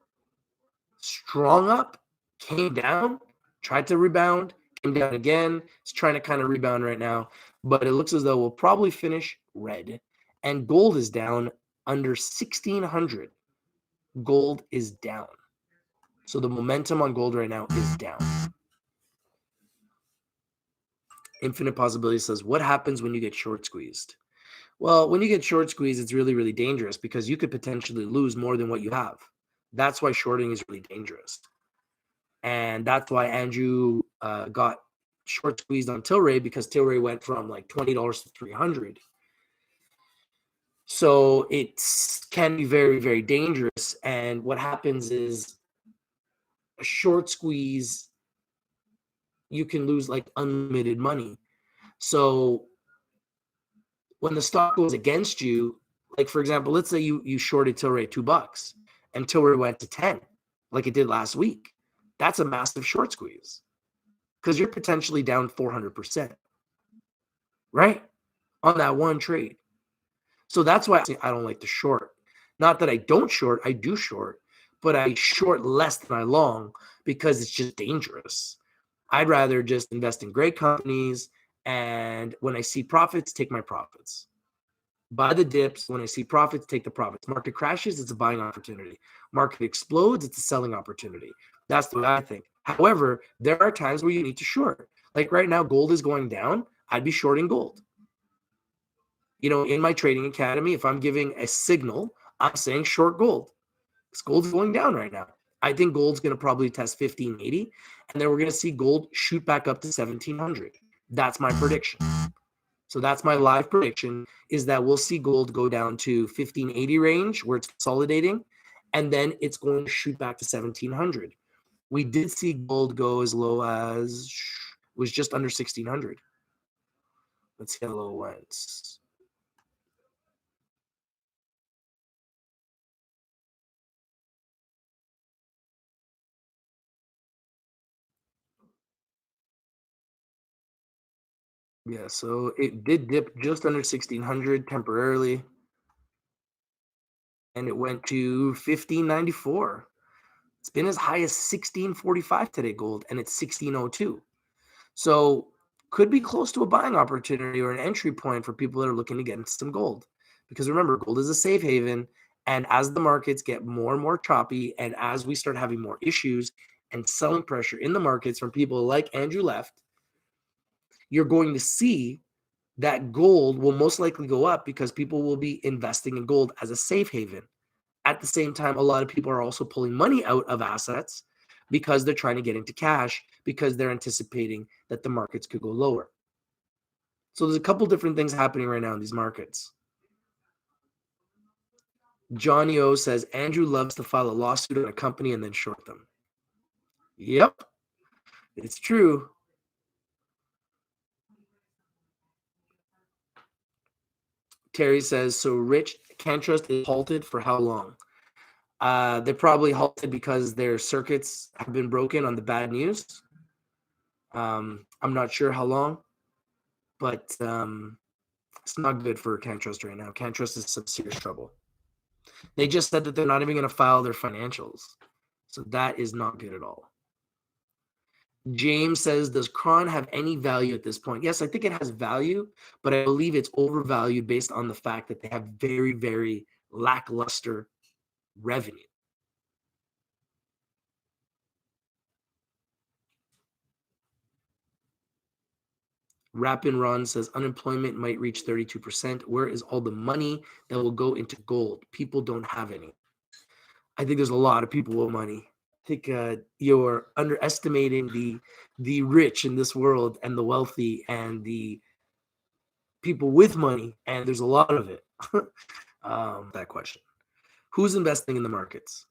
strong up, came down, tried to rebound, came down again. It's trying to kind of rebound right now, but it looks as though we'll probably finish red. And gold is down under 1,600. Gold is down. So the momentum on gold right now is down. Infinite Possibility says, what happens when you get short squeezed? Well, when you get short squeezed, it's really, really dangerous because you could potentially lose more than what you have. That's why shorting is really dangerous. And that's why Andrew got short squeezed on Tilray, because Tilray went from like $20 to $300. So it can be very, very dangerous. And what happens is a short squeeze, you can lose like unlimited money. So when the stock goes against you, like for example, let's say you shorted Tilray $2 and Tilray went to 10, like it did last week. That's a massive short squeeze because you're potentially down 400%, right? On that one trade. So that's why I don't like to short. Not that I don't short, I do short, but I short less than I long because it's just dangerous. I'd rather just invest in great companies, and when I see profits, take my profits. Buy the dips. When I see profits, take the profits. Market crashes, it's a buying opportunity. Market explodes, it's a selling opportunity. That's the way I think. However, there are times where you need to short. Like right now, gold is going down. I'd be shorting gold. You know, in my trading academy, if I'm giving a signal, I'm saying short gold. Because gold's going down right now. I think gold's going to probably test 1580, and then we're going to see gold shoot back up to 1700. That's my prediction. So that's my live prediction, is that we'll see gold go down to 1580 range where it's consolidating, and then it's going to shoot back to 1700. We did see gold go as low as, it was just under 1600. Let's see how low it went. Yeah, so it did dip just under 1600 temporarily, and it went to 1594. It's been as high as 1645 today, gold, and it's 1602. So could be close to a buying opportunity or an entry point for people that are looking to get into some gold. Because remember, gold is a safe haven, and as the markets get more and more choppy, and as we start having more issues and selling pressure in the markets from people like Andrew Left, you're going to see that gold will most likely go up because people will be investing in gold as a safe haven. At the same time, a lot of people are also pulling money out of assets because they're trying to get into cash because they're anticipating that the markets could go lower. So there's a couple different things happening right now in these markets. Johnny O says, Andrew loves to file a lawsuit on a company and then short them. Yep, it's true. Terry says, so Rich, Canntrust is halted for how long? They're probably halted because their circuits have been broken on the bad news. I'm not sure how long, but it's not good for Canntrust right now. Canntrust is some serious trouble. They just said that they're not even going to file their financials. So that is not good at all. James says, does Cron have any value at this point? Yes, I think it has value, but I believe it's overvalued based on the fact that they have very, very lackluster revenue. Rappin Ron says, unemployment might reach 32%. Where is all the money that will go into gold? People don't have any. I think there's a lot of people with money. I think you're underestimating the rich in this world and the wealthy and the people with money, and there's a lot of it. That question. Who's investing in the markets?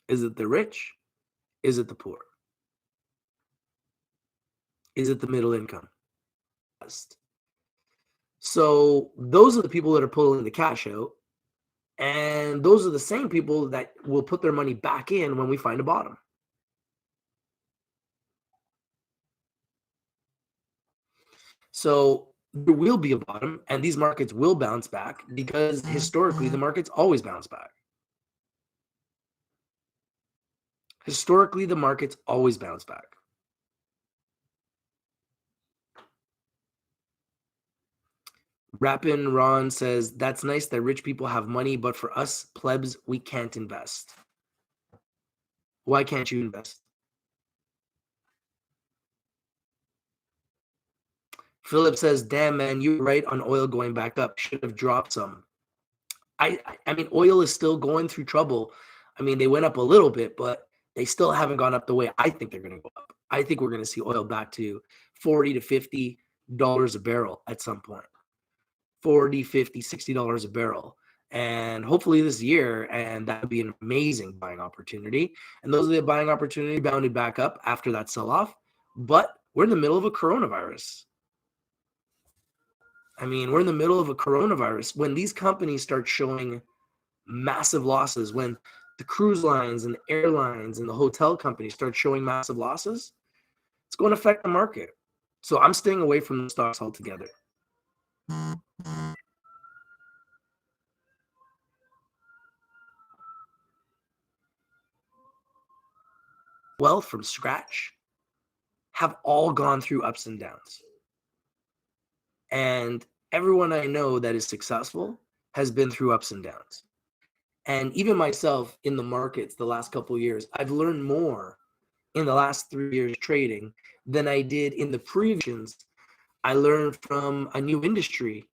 Is it the rich? Is it the poor? Is it the middle income? So those are the people that are pulling the cash out, and those are the same people that will put their money back in when we find a bottom. So there will be a bottom, and these markets will bounce back because historically the markets always bounce back. Historically, the markets always bounce back. Rappin Ron says, that's nice that rich people have money, but for us plebs, we can't invest. Why can't you invest? Philip says, damn, man, you're right on oil going back up. Should have dropped some. I mean, oil is still going through trouble. I mean, they went up a little bit, but they still haven't gone up the way I think they're going to go up. I think we're going to see oil back to $40 to $50 a barrel at some point. $40, $50, $60 a barrel. And hopefully this year, and that would be an amazing buying opportunity. And those are the buying opportunity bounded back up after that sell-off. But we're in the middle of a coronavirus. I mean, we're in the middle of a coronavirus. When these companies start showing massive losses, when the cruise lines and the airlines and the hotel companies start showing massive losses, it's going to affect the market. So I'm staying away from the stocks altogether. Wealth from scratch have all gone through ups and downs. And everyone I know that is successful has been through ups and downs. And even myself in the markets the last couple of years, I've learned more in the last 3 years trading than I did in the previous. I learned from a new industry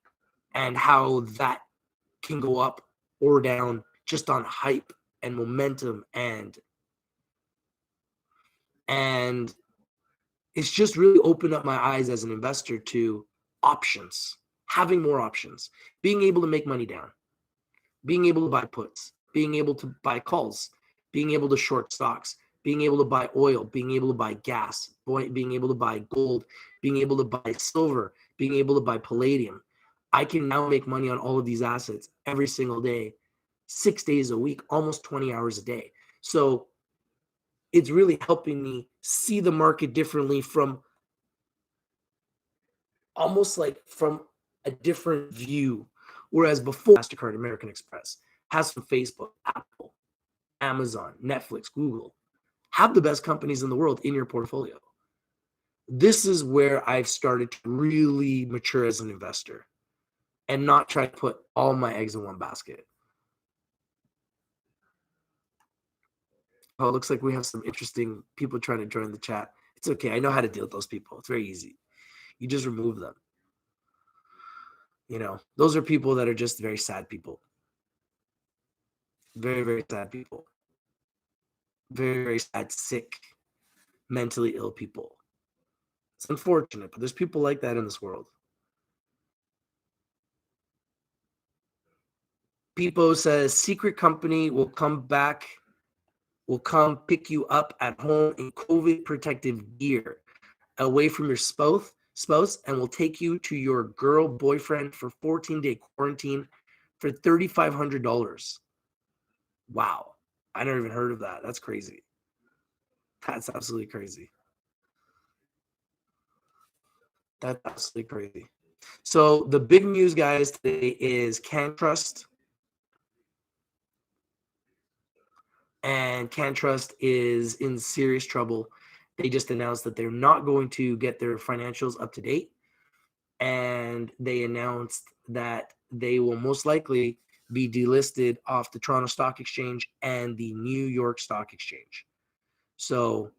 and how that can go up or down just on hype and momentum and it's just really opened up my eyes as an investor to options, having more options, being able to make money down, being able to buy puts, being able to buy calls, being able to short stocks, being able to buy oil, being able to buy gas, being able to buy gold, being able to buy silver, being able to buy palladium. I can now make money on all of these assets every single day, 6 days a week, almost 20 hours a day. So it's really helping me see the market differently from almost like from a different view. Whereas before, MasterCard, American Express has from Facebook, Apple, Amazon, Netflix, Google, have the best companies in the world in your portfolio. This is where I've started to really mature as an investor and not try to put all my eggs in one basket. Oh, it looks like we have some interesting people trying to join the chat. It's okay. I know how to deal with those people. It's very easy. You just remove them. You know, those are people that are just very sad people. Very, very sad people. Very, very sad, sick, mentally ill people. It's unfortunate, but there's people like that in this world. People says secret company will come back will come pick you up at home in COVID protective gear away from your spouse and will take you to your girl boyfriend for 14-day quarantine for $3,500. Wow. I never even heard of that. That's crazy. That's absolutely crazy. That's absolutely crazy. So the big news, guys, today is Canntrust. And Canntrust is in serious trouble. They just announced that they're not going to get their financials up to date. And they announced that they will most likely be delisted off the Toronto Stock Exchange and the New York Stock Exchange. So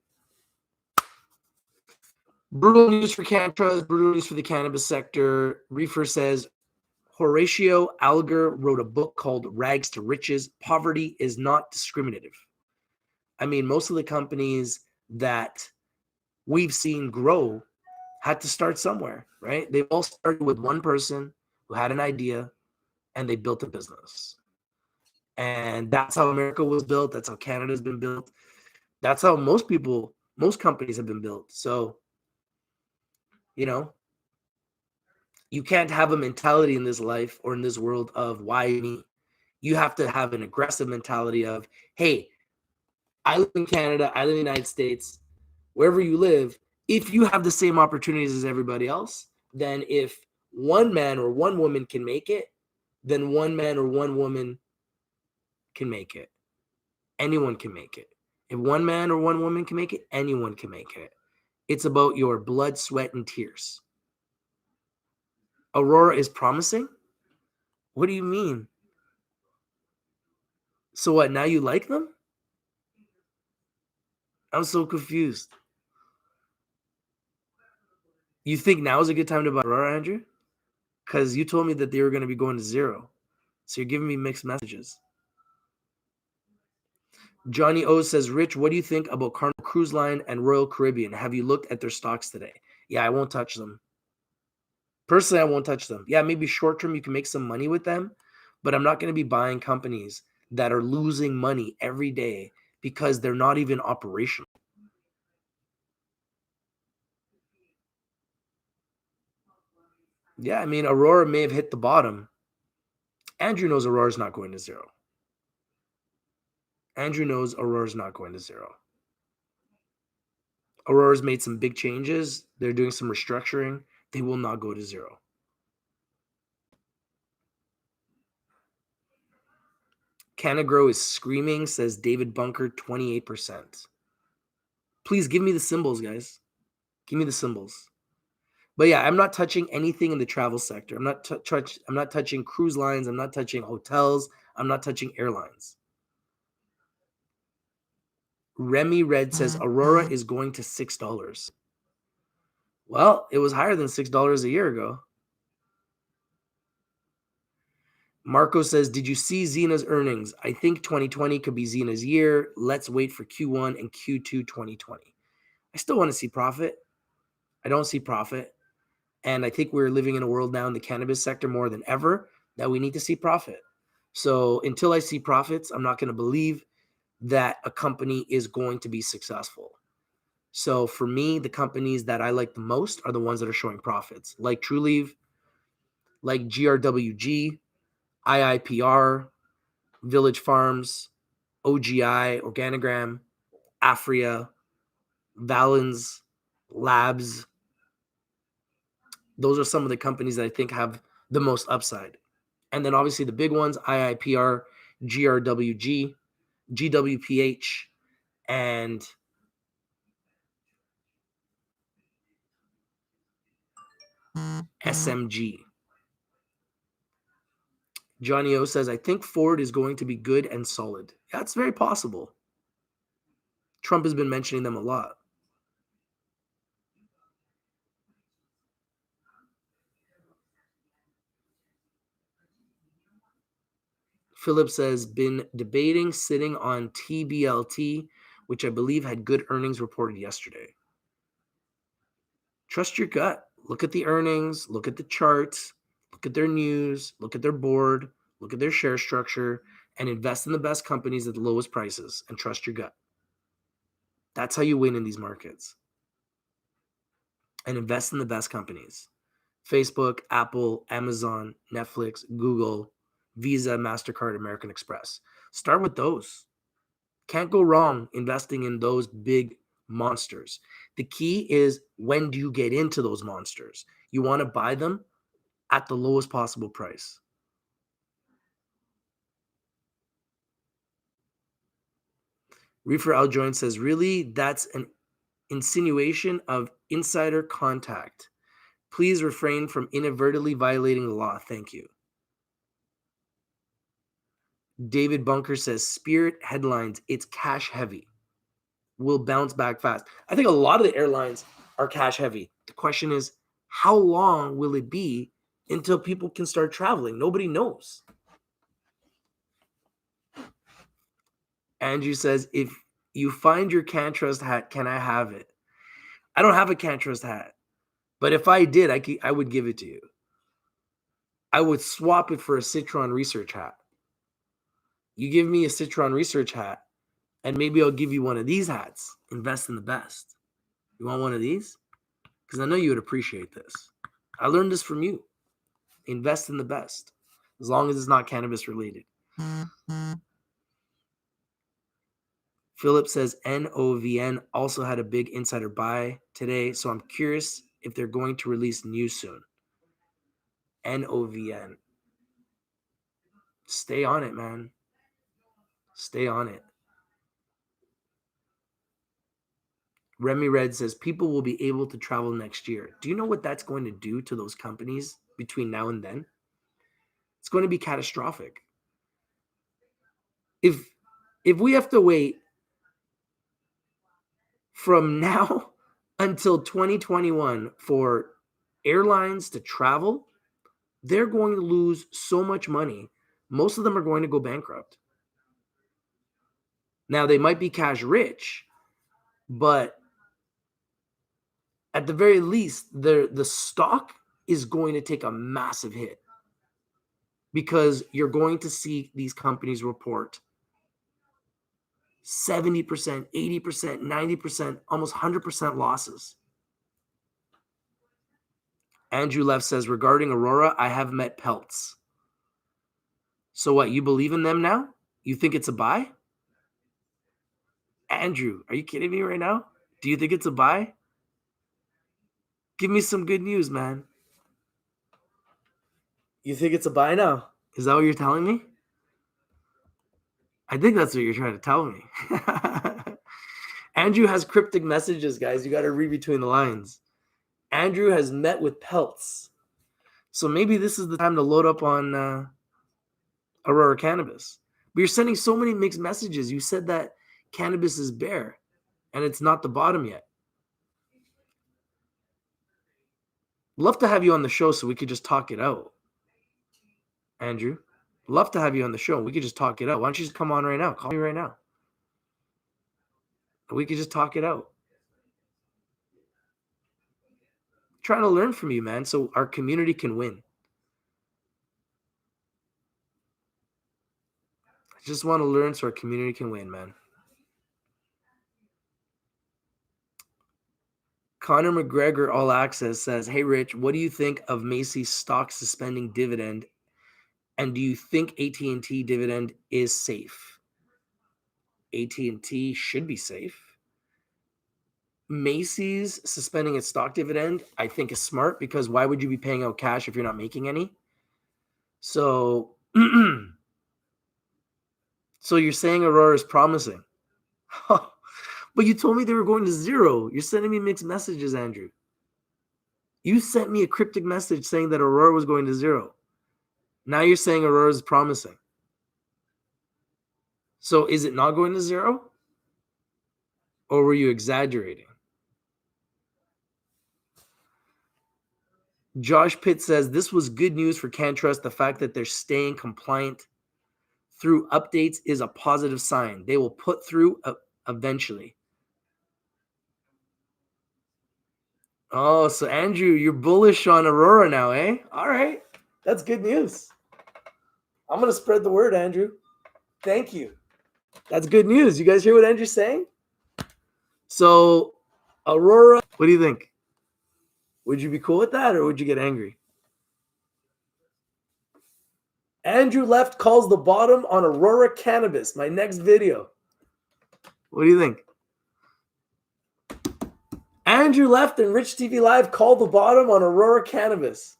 brutal news for Canntrust, brutal news for the cannabis sector. Reefer says, Horatio Alger wrote a book called Rags to Riches. Poverty is not discriminative. I mean, most of the companies that we've seen grow had to start somewhere, right? They all started with one person who had an idea and they built a business. And that's how America was built. That's how Canada's been built. That's how most companies have been built. So, you can't have a mentality in this life or in this world of why me. You have to have an aggressive mentality of, hey, I live in Canada, I live in the United States, wherever you live, if you have the same opportunities as everybody else, then if one man or one woman can make it, then one man or one woman can make it. Anyone can make it. If one man or one woman can make it, anyone can make it. It's about your blood, sweat, and tears. Aurora is promising? What do you mean? So what, now you like them? I'm so confused. You think now is a good time to buy Aurora, Andrew? Because you told me that they were going to be going to zero. So you're giving me mixed messages. Johnny O says, Rich, what do you think about Carnival Cruise Line and Royal Caribbean? Have you looked at their stocks today? Yeah, I won't touch them. Personally, I won't touch them. Yeah, maybe short term you can make some money with them, but I'm not going to be buying companies that are losing money every day because they're not even operational. Yeah, I mean, Aurora may have hit the bottom. Andrew knows Aurora's not going to zero. Andrew knows Aurora's not going to zero. Aurora's made some big changes. They're doing some restructuring. They will not go to zero. Canagrow is screaming, says David Bunker, 28%. Please give me the symbols, guys. Give me the symbols. But yeah, I'm not touching anything in the travel sector. I'm not touching cruise lines. I'm not touching hotels. I'm not touching airlines. Remy Red says Aurora is going to $6. Well, it was higher than $6 a year ago. Marco says, did you see Zena's earnings? I think 2020 could be Zena's year. Let's wait for Q1 and Q2 2020. I still want to see profit. I don't see profit. And I think we're living in a world now in the cannabis sector more than ever that we need to see profit. So until I see profits, I'm not going to believe that a company is going to be successful. So for me, the companies that I like the most are the ones that are showing profits, like Trulieve, like GRWG, IIPR, Village Farms, OGI, Organigram, Afria, Valens, Labs. Those are some of the companies that I think have the most upside. And then obviously the big ones, IIPR, GRWG, GWPH, and SMG. Johnny O says, I think Ford is going to be good and solid. That's very possible. Trump has been mentioning them a lot. Philip says, been debating sitting on TBLT, which I believe had good earnings reported yesterday. Trust your gut. Look at the earnings, look at the charts, look at their news, look at their board, look at their share structure, and invest in the best companies at the lowest prices and trust your gut. That's how you win in these markets. And invest in the best companies. Facebook, Apple, Amazon, Netflix, Google, Visa, MasterCard, American Express. Start with those. Can't go wrong investing in those big monsters. The key is, when do you get into those monsters? You want to buy them at the lowest possible price. Reefer Aljoin says, really, that's an insinuation of insider contact. Please refrain from inadvertently violating the law. Thank you. David Bunker says, Spirit headlines, it's cash heavy. Will bounce back fast. I think a lot of the airlines are cash heavy. The question is, how long will it be until people can start traveling? Nobody knows. Andrew says, if you find your Canntrust hat, can I have it? I don't have a Canntrust hat, but if I did, I would give it to you. I would swap it for a Citron research hat. You give me a Citron research hat, and maybe I'll give you one of these hats. Invest in the best. You want one of these? Because I know you would appreciate this. I learned this from you. Invest in the best, as long as it's not cannabis related. Philip says NOVN also had a big insider buy today, so I'm curious if they're going to release news soon. NOVN. Stay on it, man. Stay on it. Remy Red says people will be able to travel next year. Do you know what that's going to do to those companies between now and then? It's going to be catastrophic. If we have to wait from now until 2021 for airlines to travel, they're going to lose so much money. Most of them are going to go bankrupt. Now, they might be cash rich, but at the very least, the stock is going to take a massive hit, because you're going to see these companies report 70%, 80%, 90%, almost 100% losses. Andrew Leff says, regarding Aurora, I have met Peltz. So what, you believe in them now? You think it's a buy? Andrew, are you kidding me right now? Do you think it's a buy? Give me some good news, man. You think it's a buy now? Is that what you're telling me? I think that's what you're trying to tell me. Andrew has cryptic messages, guys. You got to read between the lines. Andrew has met with Peltz. So maybe this is the time to load up on Aurora Cannabis. But you're sending so many mixed messages. You said that cannabis is bare and it's not the bottom yet. Love to have you on the show so we could just talk it out. Andrew, love to have you on the show. We could just talk it out. Why don't you just come on right now? Call me right now. We could just talk it out. I'm trying to learn from you, man, so our community can win. I just want to learn so our community can win, man. Connor McGregor All Access says, hey, Rich, what do you think of Macy's stock suspending dividend? And do you think AT&T dividend is safe? AT&T should be safe. Macy's suspending its stock dividend, I think, is smart, because why would you be paying out cash if you're not making any? So, so you're saying Aurora is promising. But you told me they were going to zero. You're sending me mixed messages, Andrew. You sent me a cryptic message saying that Aurora was going to zero. Now you're saying Aurora is promising. So is it not going to zero? Or were you exaggerating? Josh Pitt says, this was good news for Canntrust. The fact that they're staying compliant through updates is a positive sign. They will put through eventually. Oh, so Andrew, you're bullish on Aurora now, eh? All right. That's good news. I'm going to spread the word, Andrew. Thank you. That's good news. You guys hear what Andrew's saying? So, Aurora, what do you think? Would you be cool with that or would you get angry? Andrew Left calls the bottom on Aurora Cannabis, my next video. What do you think? Andrew Left and Rich TV Live call the bottom on Aurora Cannabis.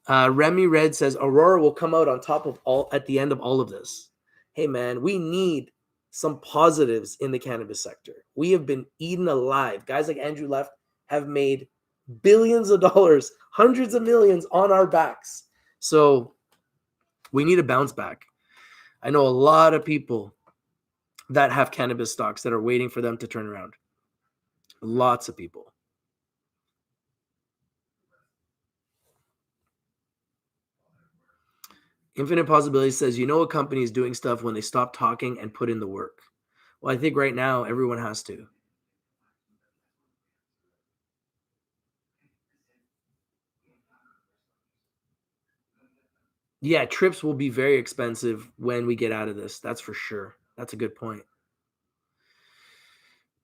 Remy Red says Aurora will come out on top of all at the end of all of this. Hey man, we need some positives in the cannabis sector. We have been eaten alive. Guys like Andrew Left have made billions of dollars, hundreds of millions on our backs. So we need a bounce back. I know a lot of people that have cannabis stocks that are waiting for them to turn around. Lots of people. Infinite Possibility says, you know, a company is doing stuff when they stop talking and put in the work. Well, I think right now everyone has to. Yeah, trips will be very expensive when we get out of this. That's for sure. That's a good point.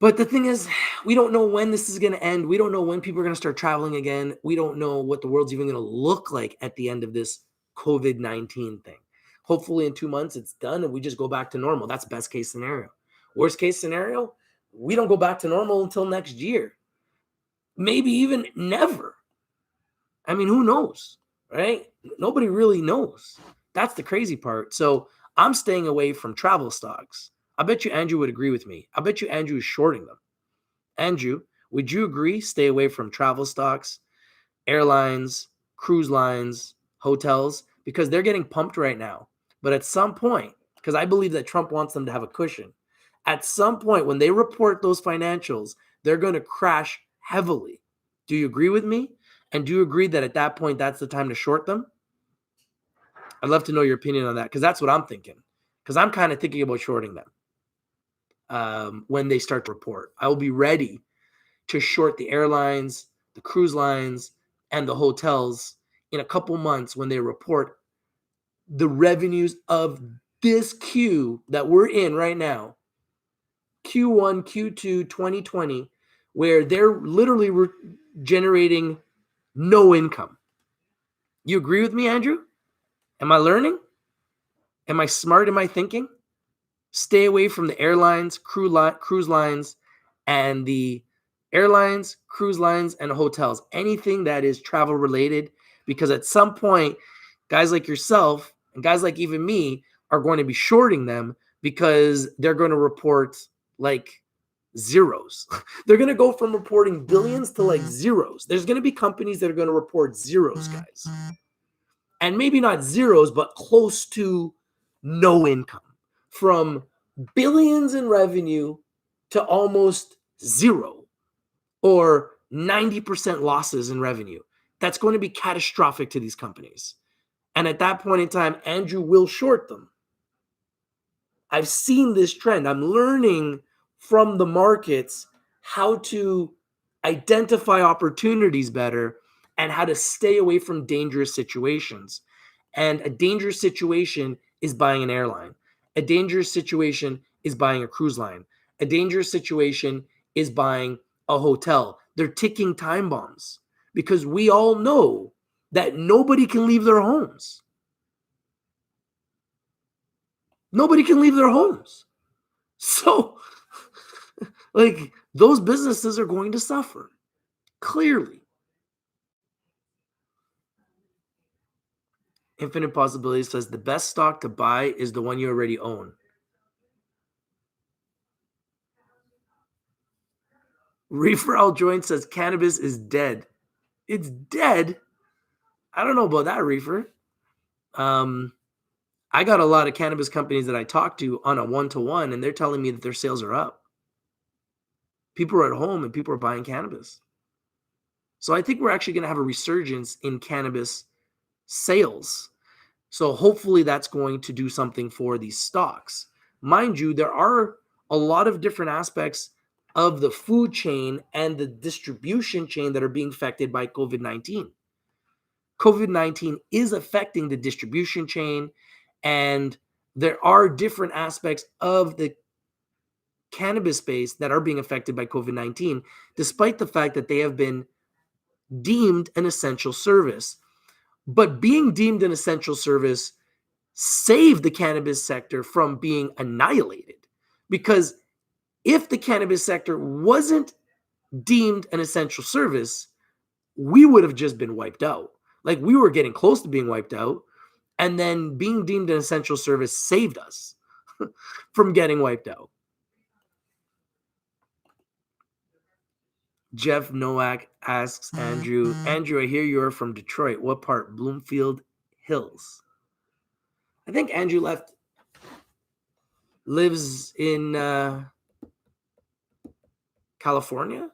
But the thing is, we don't know when this is going to end. We don't know when people are going to start traveling again. We don't know what the world's even going to look like at the end of this COVID-19 thing. Hopefully in 2 months it's done and we just go back to normal. That's best case scenario. Worst case scenario, we don't go back to normal until next year. Maybe even never. I mean, who knows, right? Nobody really knows. That's the crazy part. So I'm staying away from travel stocks. I bet you Andrew would agree with me. I bet you Andrew is shorting them. Andrew, would you agree? Stay away from travel stocks, airlines, cruise lines, hotels, because they're getting pumped right now. But at some point, because I believe that Trump wants them to have a cushion, at some point when they report those financials, they're going to crash heavily. Do you agree with me? And do you agree that at that point, that's the time to short them? I'd love to know your opinion on that, because that's what I'm thinking. Because I'm kind of thinking about shorting them when they start to report. I will be ready to short the airlines, the cruise lines, and the hotels in a couple months when they report the revenues of this Q that we're in right now, Q1, Q2, 2020, where they're literally generating no income. You agree with me, Andrew? Am I learning? Am I smart? Am I thinking? Stay away from the airlines, cruise lines, and the airlines, cruise lines, and hotels. Anything that is travel related, because at some point, guys like yourself and guys like even me are going to be shorting them because they're going to report like zeros. They're going to go from reporting billions to like zeros. There's going to be companies that are going to report zeros, guys. And maybe not zeros, but close to no income. From billions in revenue to almost zero or 90% losses in revenue. That's going to be catastrophic to these companies. And at that point in time, Andrew will short them. I've seen this trend. I'm learning from the markets how to identify opportunities better and how to stay away from dangerous situations. And a dangerous situation is buying an airline. A dangerous situation is buying a cruise line. A dangerous situation is buying a hotel. They're ticking time bombs because we all know that nobody can leave their homes. Nobody can leave their homes. So, like, those businesses are going to suffer, clearly. Infinite Possibilities says the best stock to buy is the one you already own. Reefer Al Joint says cannabis is dead. It's dead? I don't know about that, Reefer. I got a lot of cannabis companies that I talk to on a one-to-one, and they're telling me that their sales are up. People are at home and people are buying cannabis. So I think we're actually going to have a resurgence in cannabis sales. So hopefully that's going to do something for these stocks. Mind you, there are a lot of different aspects of the food chain and the distribution chain that are being affected by COVID-19. COVID-19 is affecting the distribution chain, and there are different aspects of the cannabis space that are being affected by COVID-19, despite the fact that they have been deemed an essential service. But being deemed an essential service saved the cannabis sector from being annihilated. Because if the cannabis sector wasn't deemed an essential service, we would have just been wiped out. Like, we were getting close to being wiped out, and then being deemed an essential service saved us from getting wiped out. Jeff Nowak asks Andrew, I hear you're from Detroit. What part? Bloomfield Hills. I think Andrew lives in California,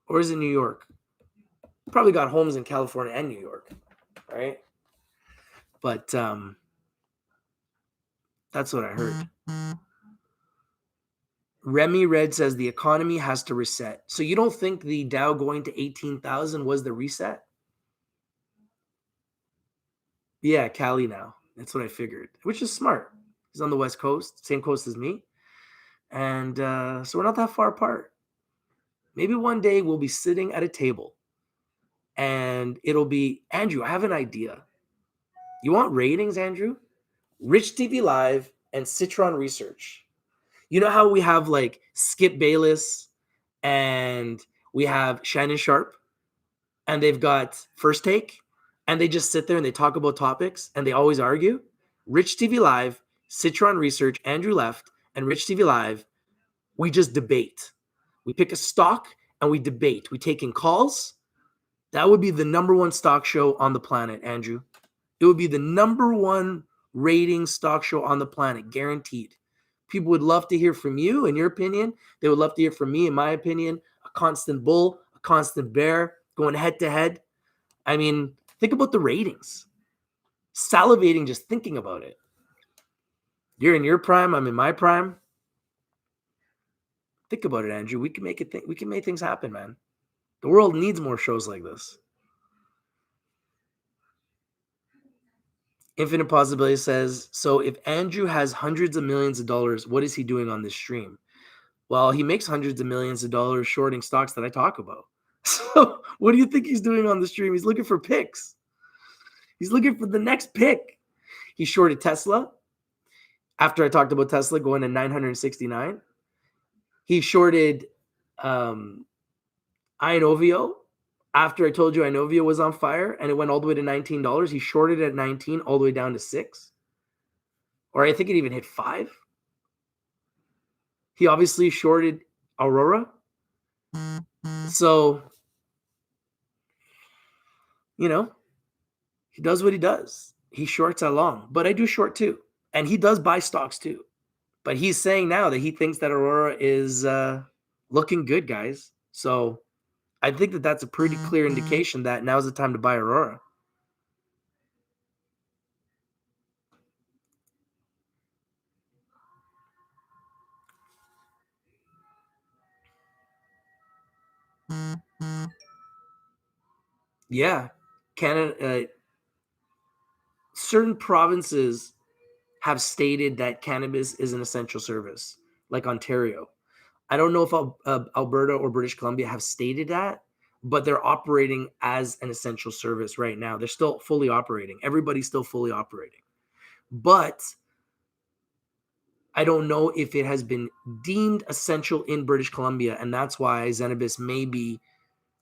or is it New York? Probably got homes in California and New York, right? But that's what I heard. Remy Red says the economy has to reset. So you don't think the Dow going to 18,000 was the reset? Yeah, Cali now. That's what I figured, which is smart. He's on the West Coast, same coast as me. And so we're not that far apart. Maybe one day we'll be sitting at a table and it'll be, Andrew, I have an idea. You want ratings, Andrew? Rich TV Live and Citron Research. You know how we have like Skip Bayless and we have Shannon Sharp, and they've got First Take, and they just sit there and they talk about topics and they always argue? Rich TV Live, Citron Research, Andrew Left, and Rich TV Live, we just debate. We pick a stock and we debate. We take in calls. That would be the number one stock show on the planet, Andrew. It would be the number one rating stock show on the planet, guaranteed. People would love to hear from you in your opinion. They would love to hear from me in my opinion. A constant bull, a constant bear, going head to head. I mean, think about the ratings. Salivating just thinking about it. You're in your prime, I'm in my prime. Think about it, Andrew. We can make it. We can make things happen, man. The world needs more shows like this. Infinite Possibility says, so if Andrew has hundreds of millions of dollars, what is he doing on this stream? Well, he makes hundreds of millions of dollars shorting stocks that I talk about. So what do you think he's doing on the stream? He's looking for picks. He's looking for the next pick. He shorted Tesla after I talked about Tesla going to 969. He shorted Inovio after I told you Inovio was on fire and it went all the way to $19. He shorted at 19 all the way down to 6. Or I think it even hit 5. He obviously shorted Aurora. So, you know, he does what he does. He shorts at long, but I do short too. And he does buy stocks too. But he's saying now that he thinks that Aurora is looking good, guys. So I think that that's a pretty clear indication that now's the time to buy Aurora. Yeah, Canada. Certain provinces have stated that cannabis is an essential service, like Ontario. I don't know if Alberta or British Columbia have stated that, but they're operating as an essential service right now. They're still fully operating. Everybody's still fully operating. But I don't know if it has been deemed essential in British Columbia, and that's why Cannabis may be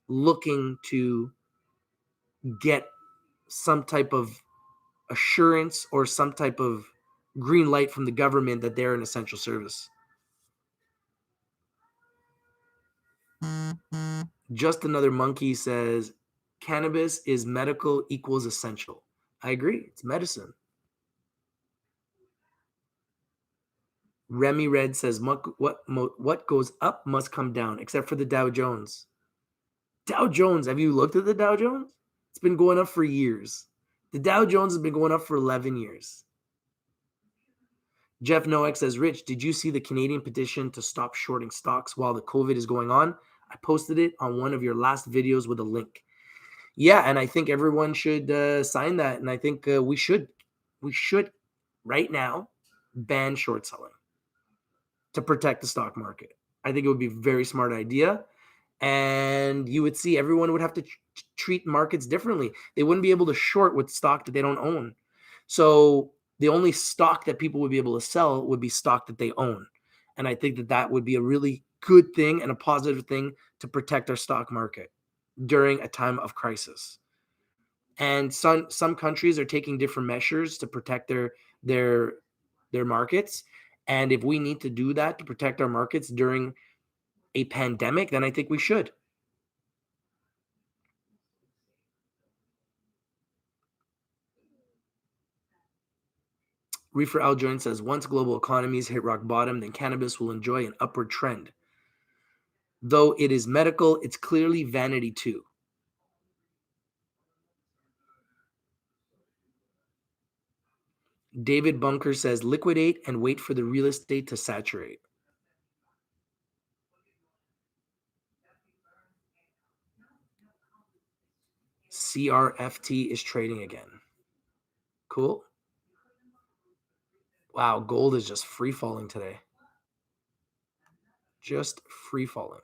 looking to get some type of assurance or some type of green light from the government that they're an essential service. Just Another Monkey says, cannabis is medical equals essential. I agree. It's medicine. Remy Red says, what goes up must come down, except for the Dow Jones. Dow Jones, have you looked at the Dow Jones? It's been going up for years. The Dow Jones has been going up for 11 years. Jeff Noack says, Rich, did you see the Canadian petition to stop shorting stocks while the COVID is going on? I posted it on one of your last videos with a link. Yeah, and I think everyone should sign that, and I think we should right now ban short selling to protect the stock market. I think it would be a very smart idea, and you would see everyone would have to treat markets differently. They wouldn't be able to short with stock that they don't own. So the only stock that people would be able to sell would be stock that they own. And I think that that would be a really good thing and a positive thing to protect our stock market during a time of crisis. And some countries are taking different measures to protect their markets. And if we need to do that to protect our markets during a pandemic, then I think we should. Reefer Aljoin says, once global economies hit rock bottom, then cannabis will enjoy an upward trend. Though it is medical, it's clearly vanity too. David Bunker says, liquidate and wait for the real estate to saturate. CRFT is trading again. Cool. Wow, gold is just free falling today. Just free falling.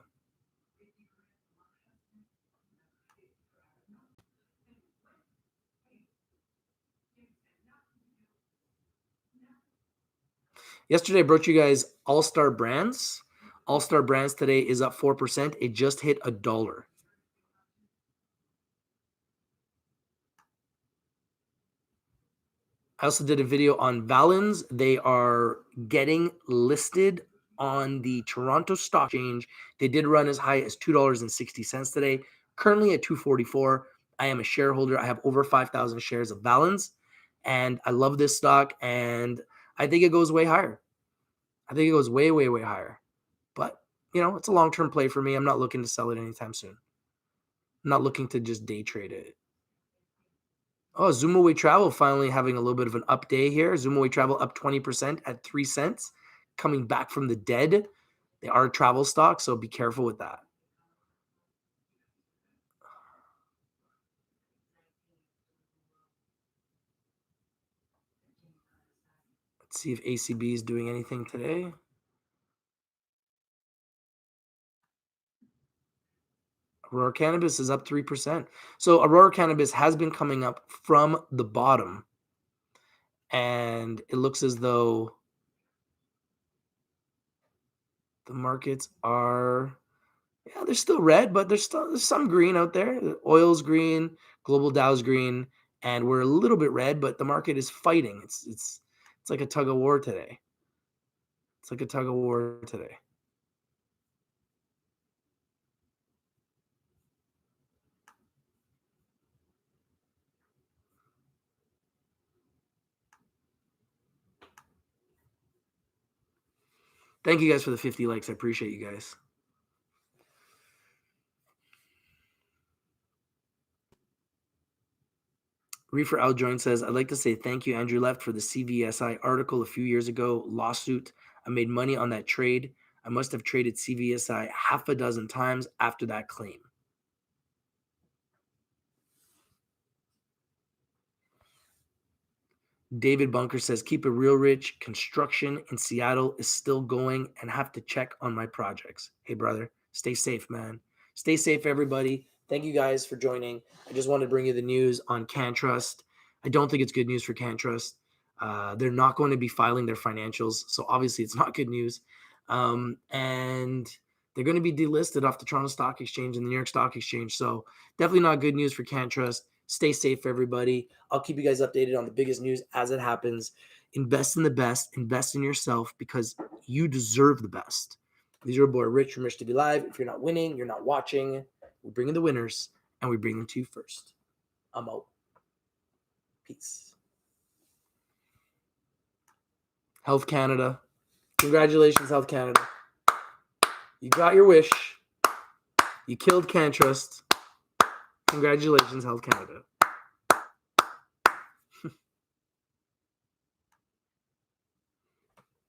Yesterday, I brought you guys All-Star Brands. All-Star Brands today is up 4%. It just hit $1. I also did a video on Valens. They are getting listed on the Toronto Stock Exchange. They did run as high as $2.60 today, currently at $2.44. I am a shareholder. I have over 5,000 shares of Valens, and I love this stock, and I think it goes way higher. I think it goes way, way, way higher. But, it's a long-term play for me. I'm not looking to sell it anytime soon. I'm not looking to just day trade it. Oh, Zoomaway Travel finally having a little bit of an up day here. Zoomaway Travel up 20% at 3 cents, coming back from the dead. They are a travel stock, so be careful with that. Let's see if ACB is doing anything today. Aurora Cannabis is up 3%. So Aurora Cannabis has been coming up from the bottom, and it looks as though the markets are, they're still red, but there's some green out there. The oil's green, global Dow's green, and we're a little bit red, but the market is fighting. It's like a tug of war today. It's like a tug of war today. Thank you guys for the 50 likes. I appreciate you guys. Reefer Aljoin says, I'd like to say thank you, Andrew Left, for the CVSI article a few years ago. Lawsuit. I made money on that trade. I must have traded CVSI half a dozen times after that claim. David Bunker says, keep it real, Rich. Construction in Seattle is still going and have to check on my projects. Hey, brother, stay safe, man. Stay safe, everybody. Thank you guys for joining. I just wanted to bring you the news on Canntrust. I don't think it's good news for Canntrust. They're not going to be filing their financials, so obviously it's not good news. And they're going to be delisted off the Toronto Stock Exchange and the New York Stock Exchange. So definitely not good news for Canntrust. Stay safe, everybody. I'll keep you guys updated on the biggest news as it happens. Invest in the best. Invest in yourself because you deserve the best. This is your boy, Rich from Rich to Be Live. If you're not winning, you're not watching. We bring in the winners, and we bring them to you first. I'm out. Peace. Health Canada. Congratulations, Health Canada. You got your wish. You killed Canntrust. Congratulations, Health Canada.